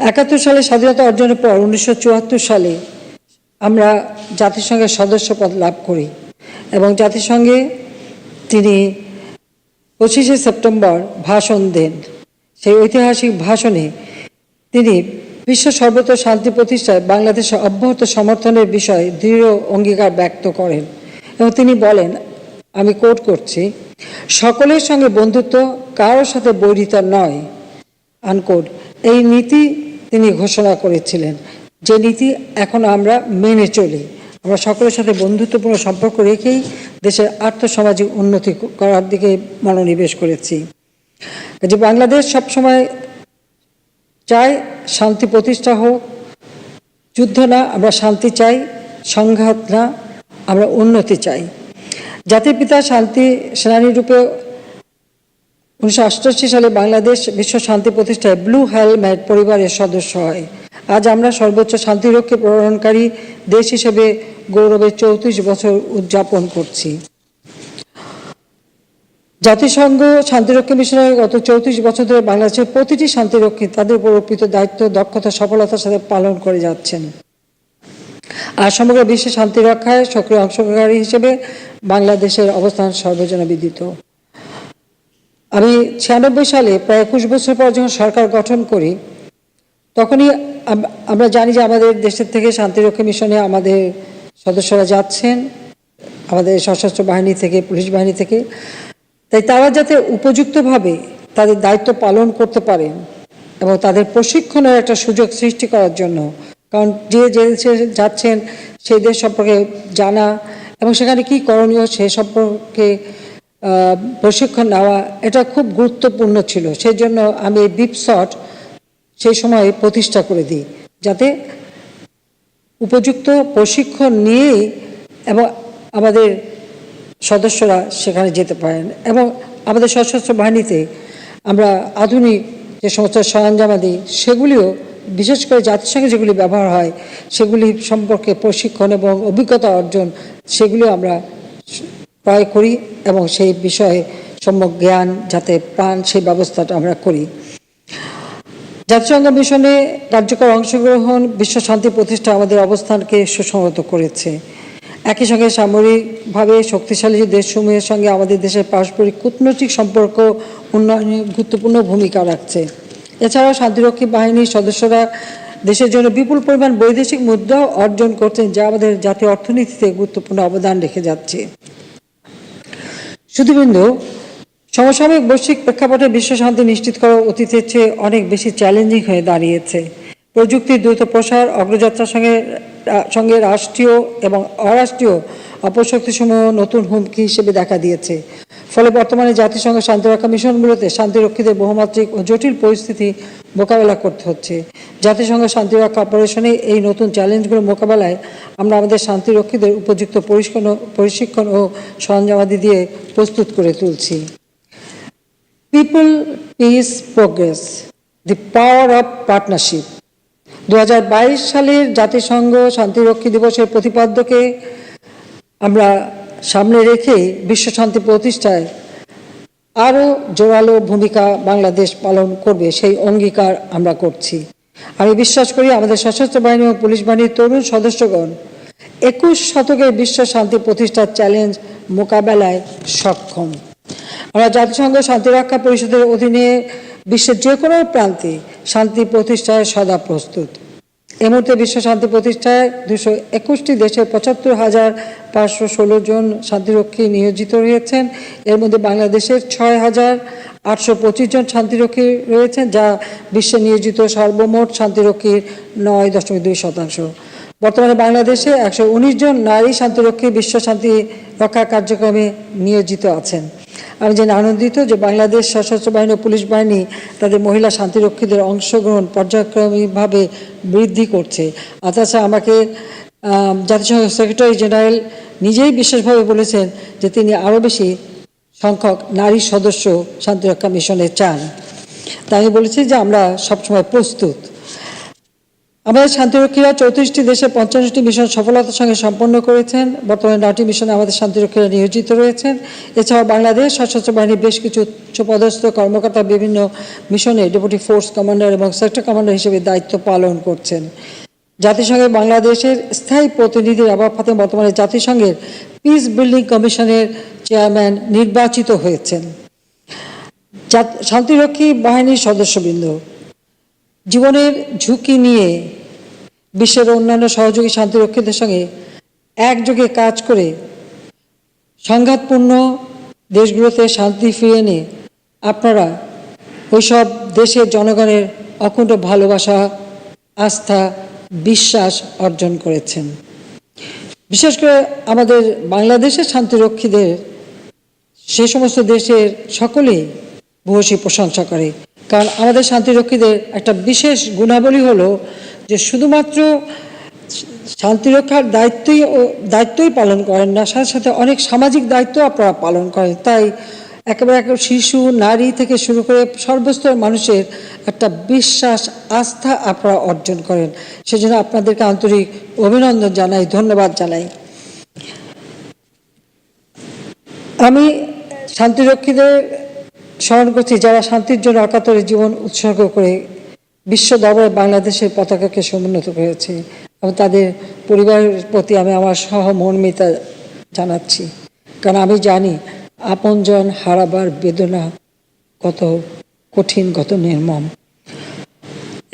Speaker 8: 71 সালে স্বাধীনতা অর্জনের পর 1974 সালে আমরা জাতিসংঘের সদস্যপদ লাভ করি এবং জাতিসংঘে তিনি 25শে সেপ্টেম্বর ভাষণ দেন। সেই ঐতিহাসিক ভাষণে তিনি বিশ্ব সর্বত্র শান্তি প্রতিষ্ঠায় বাংলাদেশের অব্যাহত সমর্থনের বিষয়ে দৃঢ় অঙ্গীকার ব্যক্ত করেন এবং তিনি বলেন, আমি কোট করছি, সকলের সঙ্গে বন্ধুত্ব, কারোর সাথে বৈরিতা নয়, আনকোট। এই নীতি তিনি ঘোষণা করেছিলেন, যে নীতি এখন আমরা মেনে চলি। আমরা সকলের সাথে বন্ধুত্বপূর্ণ সম্পর্ক রেখেই দেশের আর্থসামাজিক উন্নতি করার দিকে মনোনিবেশ করেছি। যে বাংলাদেশ সবসময় চাই শান্তি প্রতিষ্ঠা হোক, যুদ্ধ না, আমরা শান্তি চাই, সংঘাত না, আমরা উন্নতি চাই। জাতির পিতা শান্তি সেনানী রূপে 1988 সালে বাংলাদেশ বিশ্ব শান্তি প্রতিষ্ঠায় ব্লু হেলমেট পরিবারের সদস্য হয়। আজ আমরা সর্বোচ্চ শান্তিরক্ষী প্রণয়নকারী দেশ হিসেবে গৌরবের 34 বছর উদযাপন করছি। জাতিসংঘ শান্তিরক্ষী মিশনে গত 34 বছর ধরে বাংলাদেশের প্রতিটি শান্তিরক্ষী তাদের উপর অর্পিত দায়িত্ব দক্ষতা সফলতার সাথে পালন করে যাচ্ছেন। আর সমগ্র বিশ্বে শান্তি রক্ষায় সক্রিয় অংশগ্রহণকারী হিসেবে বাংলাদেশের অবস্থান সর্বজনবিদিত। আমি 96 সালে প্রায় 21 বছর পর যখন সরকার গঠন করি, তখনই আমরা জানি যে আমাদের দেশের থেকে শান্তিরক্ষী মিশনে আমাদের সদস্যরা যাচ্ছেন, আমাদের সশস্ত্র বাহিনী থেকে, পুলিশ বাহিনী থেকে। তাই তারা যাতে উপযুক্তভাবে তাদের দায়িত্ব পালন করতে পারেন এবং তাদের প্রশিক্ষণের একটা সুযোগ সৃষ্টি করার জন্য, কারণ যে দেশে যাচ্ছেন সেই দেশ সম্পর্কে জানা এবং সেখানে কি করণীয় সে সম্পর্কে প্রশিক্ষণ নেওয়া, এটা খুব গুরুত্বপূর্ণ ছিল। সেই জন্য আমি এই বিপসট সেই সময় প্রতিষ্ঠা করে দিই, যাতে উপযুক্ত প্রশিক্ষণ নিয়ে এবং আমাদের সদস্যরা সেখানে যেতে পারেন। এবং আমাদের সশস্ত্র বাহিনীতে আমরা আধুনিক যে সমস্ত সরঞ্জামাদি সেগুলিও বিশেষ করে জাতিসংঘে যেগুলি ব্যবহার হয় সেগুলি সম্পর্কে প্রশিক্ষণ এবং অভিজ্ঞতা অর্জন সেগুলিও আমরা ক্রয় করি এবং সেই বিষয়ে সম্যক জ্ঞান যাতে পান সেই ব্যবস্থাটা আমরা করি। জাতিসংঘ মিশনে কার্যকর অংশগ্রহণ বিশ্ব শান্তি প্রতিষ্ঠা আমাদের অবস্থানকে সুসংহত করেছে। একই সঙ্গে সামরিকভাবে শক্তিশালী দেশসমূহের সঙ্গে আমাদের দেশের পারস্পরিক কূটনৈতিক সম্পর্ক উন্নয়নে গুরুত্বপূর্ণ ভূমিকা রাখছে। এছাড়াও শান্তিরক্ষী বাহিনীর সদস্যরা দেশের জন্য বিপুল পরিমাণ বৈদেশিক মুদ্রাও অর্জন করছেন, যা আমাদের জাতীয় অর্থনীতিতে গুরুত্বপূর্ণ অবদান রেখে যাচ্ছে। শুধুবিন্দু সমসাময়িক বৈশ্বিক প্রেক্ষাপটে বিশ্ব শান্তি নিশ্চিত করা অতীতের চেয়ে অনেক বেশি চ্যালেঞ্জিং হয়ে দাঁড়িয়েছে। প্রযুক্তির দ্রুত প্রসার অগ্রযাত্রার সঙ্গে রাষ্ট্রীয় এবং অরাষ্ট্রীয় অপশক্তিসমূহ নতুন হুমকি হিসেবে দেখা দিয়েছে। ফলে বর্তমানে জাতিসংঘ শান্তিরক্ষা মিশনগুলোতে শান্তিরক্ষীদের বহুমাত্রিক ও জটিল পরিস্থিতি মোকাবেলা করতে হচ্ছে। জাতিসংঘ শান্তিরক্ষা অপারেশনে এই নতুন চ্যালেঞ্জগুলো মোকাবেলায় আমরা আমাদের শান্তিরক্ষীদের উপযুক্ত প্রশিক্ষণ ও সরঞ্জামাদি দিয়ে প্রস্তুত করে তুলছি। People, piece, progress, the power of partnership. 2022 সালের জাতিসংঘ শান্তিরক্ষী দিবসের প্রতিপাদ্যকে আমরা সামনে রেখে বিশ্ব শান্তি প্রতিষ্ঠায় আরও জোরালো ভূমিকা বাংলাদেশ পালন করবে সেই অঙ্গীকার আমরা করছি। আমি বিশ্বাস করি আমাদের সশস্ত্র বাহিনী ও পুলিশ বাহিনীর তরুণ সদস্যগণ 21 শতকের বিশ্ব শান্তি প্রতিষ্ঠার চ্যালেঞ্জ মোকাবেলায় সক্ষম। আমরা জাতিসংঘ শান্তিরক্ষা পরিষদের অধীনে বিশ্বের যে কোনো প্রান্তে শান্তি প্রতিষ্ঠায় সদা প্রস্তুত। এই মুহূর্তে বিশ্ব শান্তি প্রতিষ্ঠায় 221টি দেশের 75,516 জন শান্তিরক্ষী নিয়োজিত রয়েছেন। এর মধ্যে বাংলাদেশের 6,825 জন শান্তিরক্ষী রয়েছেন, যা বিশ্বে নিয়োজিত সর্বমোট শান্তিরক্ষীর 9.2%। বর্তমানে বাংলাদেশে 119 জন নারী শান্তিরক্ষী বিশ্ব শান্তি রক্ষা কার্যক্রমে নিয়োজিত আছেন। আমি জেনে আনন্দিত যে বাংলাদেশ সশস্ত্র বাহিনী ও পুলিশ বাহিনী তাদের মহিলা শান্তিরক্ষীদের অংশগ্রহণ পর্যায়ক্রমিকভাবে বৃদ্ধি করছে। তাছাড়া আমাকে জাতিসংঘ সেক্রেটারি জেনারেল নিজেই বিশেষভাবে বলেছেন যে তিনি আরও বেশি সংখ্যক নারী সদস্য শান্তিরক্ষা মিশনে চান। তাই আমি বলেছি যে আমরা সবসময় প্রস্তুত। আমাদের শান্তিরক্ষীরা 34টি দেশে 55টি মিশন সফলতার সঙ্গে সম্পন্ন করেছেন। বর্তমানে 9টি মিশনে আমাদের শান্তিরক্ষীরা নিয়োজিত রয়েছেন। এছাড়াও বাংলাদেশ সশস্ত্র বাহিনীর বেশ কিছু উচ্চপদস্থ কর্মকর্তা বিভিন্ন মিশনে ডেপুটি ফোর্স কমান্ডার এবং সেক্টর কমান্ডার হিসেবে দায়িত্ব পালন করছেন। জাতিসংঘে বাংলাদেশের স্থায়ী প্রতিনিধি রাবাব ফাতেম বর্তমানে জাতিসংঘের পিস বিল্ডিং কমিশনের চেয়ারম্যান নির্বাচিত হয়েছেন। শান্তিরক্ষী বাহিনীর সদস্যবৃন্দ জীবনের ঝুঁকি নিয়ে বিশ্বের অন্যান্য সহযোগী শান্তিরক্ষীদের সঙ্গে একযোগে কাজ করে সংঘাতপূর্ণ দেশগুলোতে শান্তি ফিরিয়ে এনে আপনারা ওইসব দেশের জনগণের অকুণ্ঠ ভালোবাসা, আস্থা, বিশ্বাস অর্জন করেছেন। বিশেষ করে আমাদের বাংলাদেশের শান্তিরক্ষীদের সে সমস্ত দেশের সকলেই ভূয়সী প্রশংসা করে। কারণ আমাদের শান্তিরক্ষীদের একটা বিশেষ গুণাবলী হলো যে শুধুমাত্র শান্তিরক্ষার দায়িত্বই পালন করেন না, সাথে সাথে অনেক সামাজিক দায়িত্ব আপনারা পালন করেন। তাই একেবারে শিশু, নারী থেকে শুরু করে সর্বস্তর মানুষের একটা বিশ্বাস, আস্থা আপনারা অর্জন করেন। সেজন্য আপনাদেরকে আন্তরিক অভিনন্দন জানাই, ধন্যবাদ জানাই। আমি শান্তিরক্ষীদের স্মরণ করছি যারা শান্তির জন্য একাত্তরে জীবন উৎসর্গ করে বিশ্ব দরবারে বাংলাদেশের পতাকাকে সমুন্নত করেছে এবং তাদের পরিবারের প্রতি আমি আমার সহমর্মিতা জানাচ্ছি। কারণ আমি জানি আপনজন হারাবার বেদনা কত কঠিন, কত নির্মম।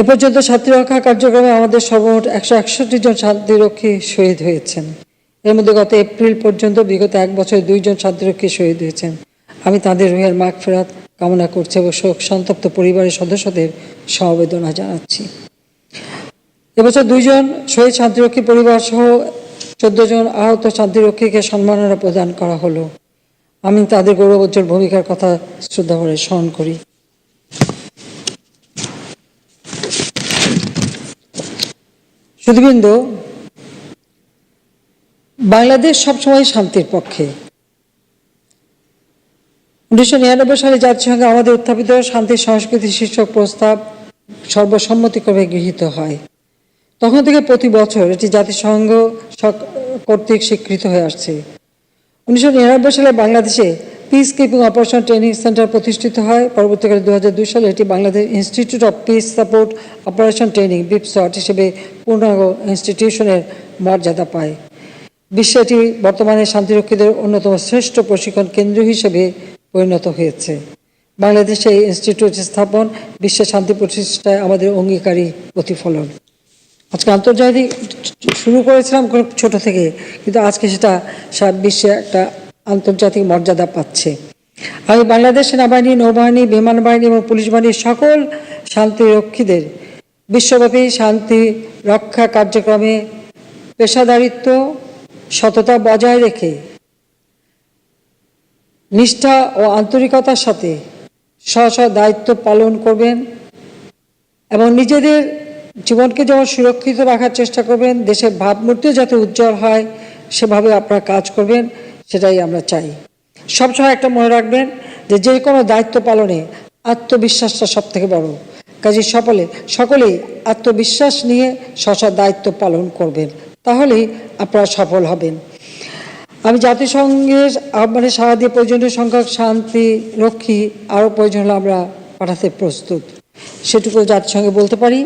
Speaker 8: এ পর্যন্ত শান্তিরক্ষা কার্যক্রমে আমাদের সর্বমোট 161 জন শান্তিরক্ষী শহীদ হয়েছেন। এর মধ্যে গত এপ্রিল পর্যন্ত বিগত 1 বছরে 2 জন শান্তিরক্ষী শহীদ হয়েছেন। আমি তাদের রুহের মাগফিরাত কামনা করছি এবং শোক সন্তপ্ত পরিবারের সদস্যদের সমবেদনা জানাচ্ছি। এবছর 2 জন শহীদ শান্তিরক্ষী পরিবার সহ 14 জন আহত শান্তিরক্ষীকে সম্মাননা প্রদান করা হলো। আমি তাদের গৌরবোজ্জ্বল ভূমিকার কথা শ্রদ্ধা করে স্মরণ করি। শুধুবৃন্দ, বাংলাদেশ সবসময় শান্তির পক্ষে 1999 সালে জাতিসংঘে আমাদের উত্থাপিত শান্তি সংস্কৃতি শীর্ষক প্রস্তাব সর্বসম্মতিক্রমে গৃহীত হয়। তখন থেকে প্রতি বছর এটি জাতিসংঘ কর্তৃক স্বীকৃত হয়ে আসছে। 1999 সালে বাংলাদেশে peace keeping operation training centre প্রতিষ্ঠিত হয়। পরবর্তীকালে 2002 সালে এটি Bangladesh institute of peace support operation training BIPSOT হিসেবে পূর্ণাঙ্গ ইনস্টিটিউশনের মর্যাদা পায়। বিশ্বে এটি বর্তমানে শান্তিরক্ষীদের অন্যতম শ্রেষ্ঠ প্রশিক্ষণ কেন্দ্র হিসেবে পরিণত হয়েছে। বাংলাদেশে এই ইনস্টিটিউট স্থাপন বিশ্বের শান্তি প্রতিষ্ঠায় আমাদের অঙ্গীকারী প্রতিফলন। আজকে আন্তর্জাতিক শুরু করেছিলাম ছোট থেকে, কিন্তু আজকে সেটা সারা বিশ্বে একটা আন্তর্জাতিক মর্যাদা পাচ্ছে। আমি বাংলাদেশ সেনাবাহিনী, নৌবাহিনী, বিমান বাহিনী এবং পুলিশ বাহিনীর সকল শান্তিরক্ষীদের বিশ্বব্যাপী শান্তি রক্ষা কার্যক্রমে পেশাদারিত্ব, সততা বজায় রেখে নিষ্ঠা ও আন্তরিকতার সাথে স্ব দায়িত্ব পালন করবেন এবং নিজেদের জীবনকে যেমন সুরক্ষিত রাখার চেষ্টা করবেন, দেশের ভাবমূর্তিও যাতে উজ্জ্বল হয় সেভাবে আপনারা কাজ করবেন, সেটাই আমরা চাই। সবসময় একটা মনে রাখবেন যে কোনো দায়িত্ব পালনে আত্মবিশ্বাসটা সব থেকে বড়। কাজে সকলেই আত্মবিশ্বাস নিয়ে দায়িত্ব পালন করবেন, তাহলেই আপনারা সফল হবেন। আমি জাতিসংঘের আহ্বানে সাড়া দিয়ে প্রয়োজনীয় সংখ্যক শান্তি রক্ষী আরও প্রয়োজন হলে আমরা পাঠাতে প্রস্তুত, সেটুকু জাতিসংঘে বলতে পারি।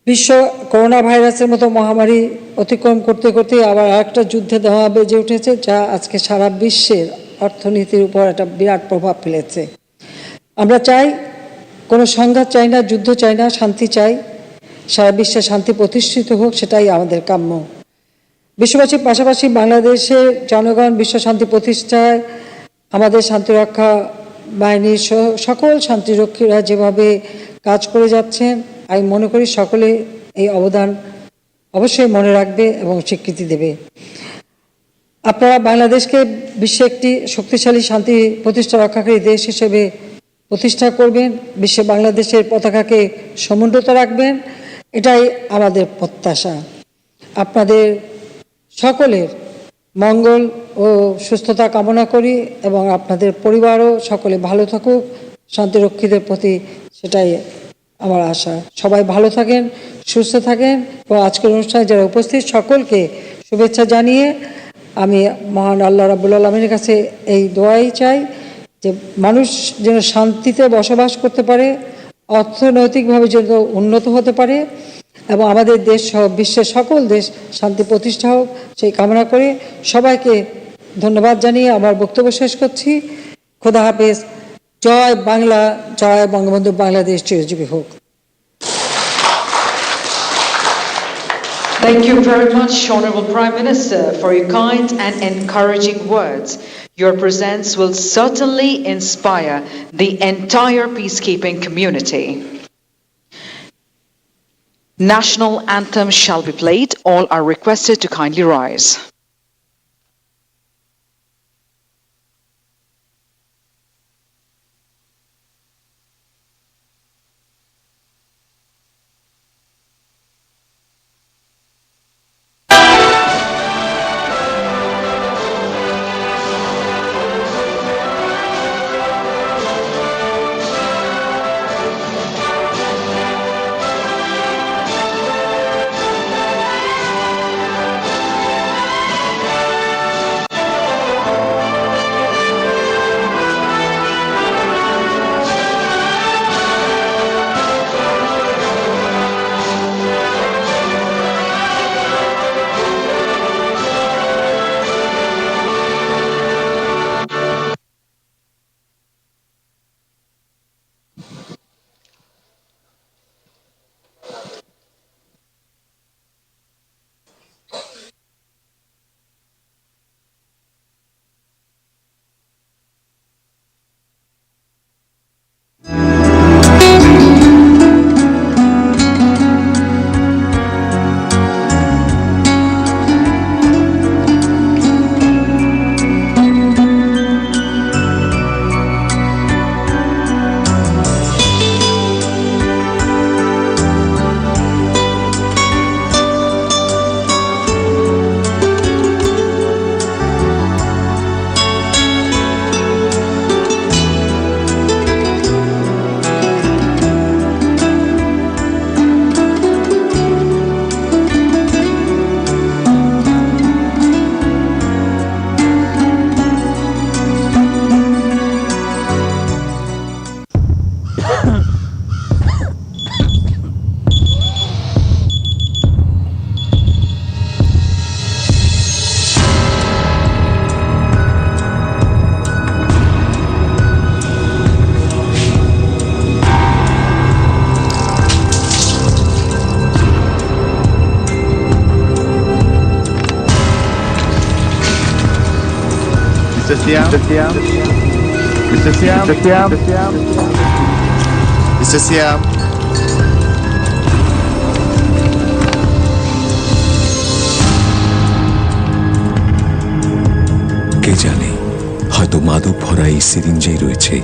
Speaker 8: বিশ্ব করোনা ভাইরাসের মতো মহামারী অতিক্রম করতে করতে আবার আরেকটা যুদ্ধে ধোঁয়া বেজে উঠেছে, যা আজকে সারা বিশ্বের অর্থনীতির উপর একটা বিরাট প্রভাব ফেলেছে। আমরা চাই কোনো সংঘাত চাই না, যুদ্ধ চাই না, শান্তি চাই। সারা বিশ্বে শান্তি প্রতিষ্ঠিত হোক, সেটাই আমাদের কাম্য। বিশ্ববাসীর পাশাপাশি বাংলাদেশের জনগণ বিশ্ব শান্তি প্রতিষ্ঠায় আমাদের শান্তিরক্ষা বাহিনীর সকল শান্তিরক্ষীরা যেভাবে কাজ করে যাচ্ছেন, আমি মনে করি সকলে এই অবদান অবশ্যই মনে রাখবে এবং স্বীকৃতি দেবে। আপনারা বাংলাদেশকে বিশ্বে একটি শক্তিশালী শান্তি প্রতিষ্ঠা রক্ষাকারী দেশ হিসেবে প্রতিষ্ঠা করবেন, বিশ্বে বাংলাদেশের পতাকাকে সমুন্নত রাখবেন, এটাই আমাদের প্রত্যাশা। আপনাদের সকলের মঙ্গল ও সুস্থতা কামনা করি এবং আপনাদের পরিবারও সকলে ভালো থাকুক, শান্তিরক্ষীদের প্রতি সেটাই আমার আশা। সবাই ভালো থাকেন, সুস্থ থাকেন এবং আজকের অনুষ্ঠানে যারা উপস্থিত সকলকে শুভেচ্ছা জানিয়ে আমি মহান আল্লাহ রাব্বুল আলামিনের কাছে এই দোয়াই চাই যে মানুষ যেন শান্তিতে বসবাস করতে পারে, অর্থনৈতিকভাবে যেন উন্নত হতে পারে এবং আমাদের দেশ সহ বিশ্বের সকল দেশ শান্তি প্রতিষ্ঠা হোক, সেই কামনা করে সবাইকে ধন্যবাদ জানিয়ে আমার বক্তব্য শেষ করছি। খোদা হাফেজ। জয় বাংলা, জয় বঙ্গবন্ধু, বাংলাদেশ চিরজীবী হোক।
Speaker 2: Thank you very much, Honorable Prime Minister, for your kind and encouraging words. Your presence will certainly inspire the entire peacekeeping community. National anthem shall be played. All are requested to kindly rise.
Speaker 3: Mr. Siam. Mr. Siam. Mr. Siam. Mr. Siam. Mr. Siam.
Speaker 22: কে জানে, হয়তো মাদক ভরা এই সিরিঞ্জেই রয়েছে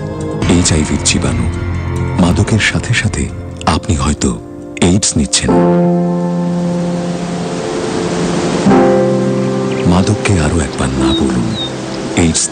Speaker 22: এইচআইভির জীবাণু। মাদকের সাথে সাথে আপনি হয়তো এইডস নিচ্ছেন। মাদককে আরো একবার না বলুন। এইডস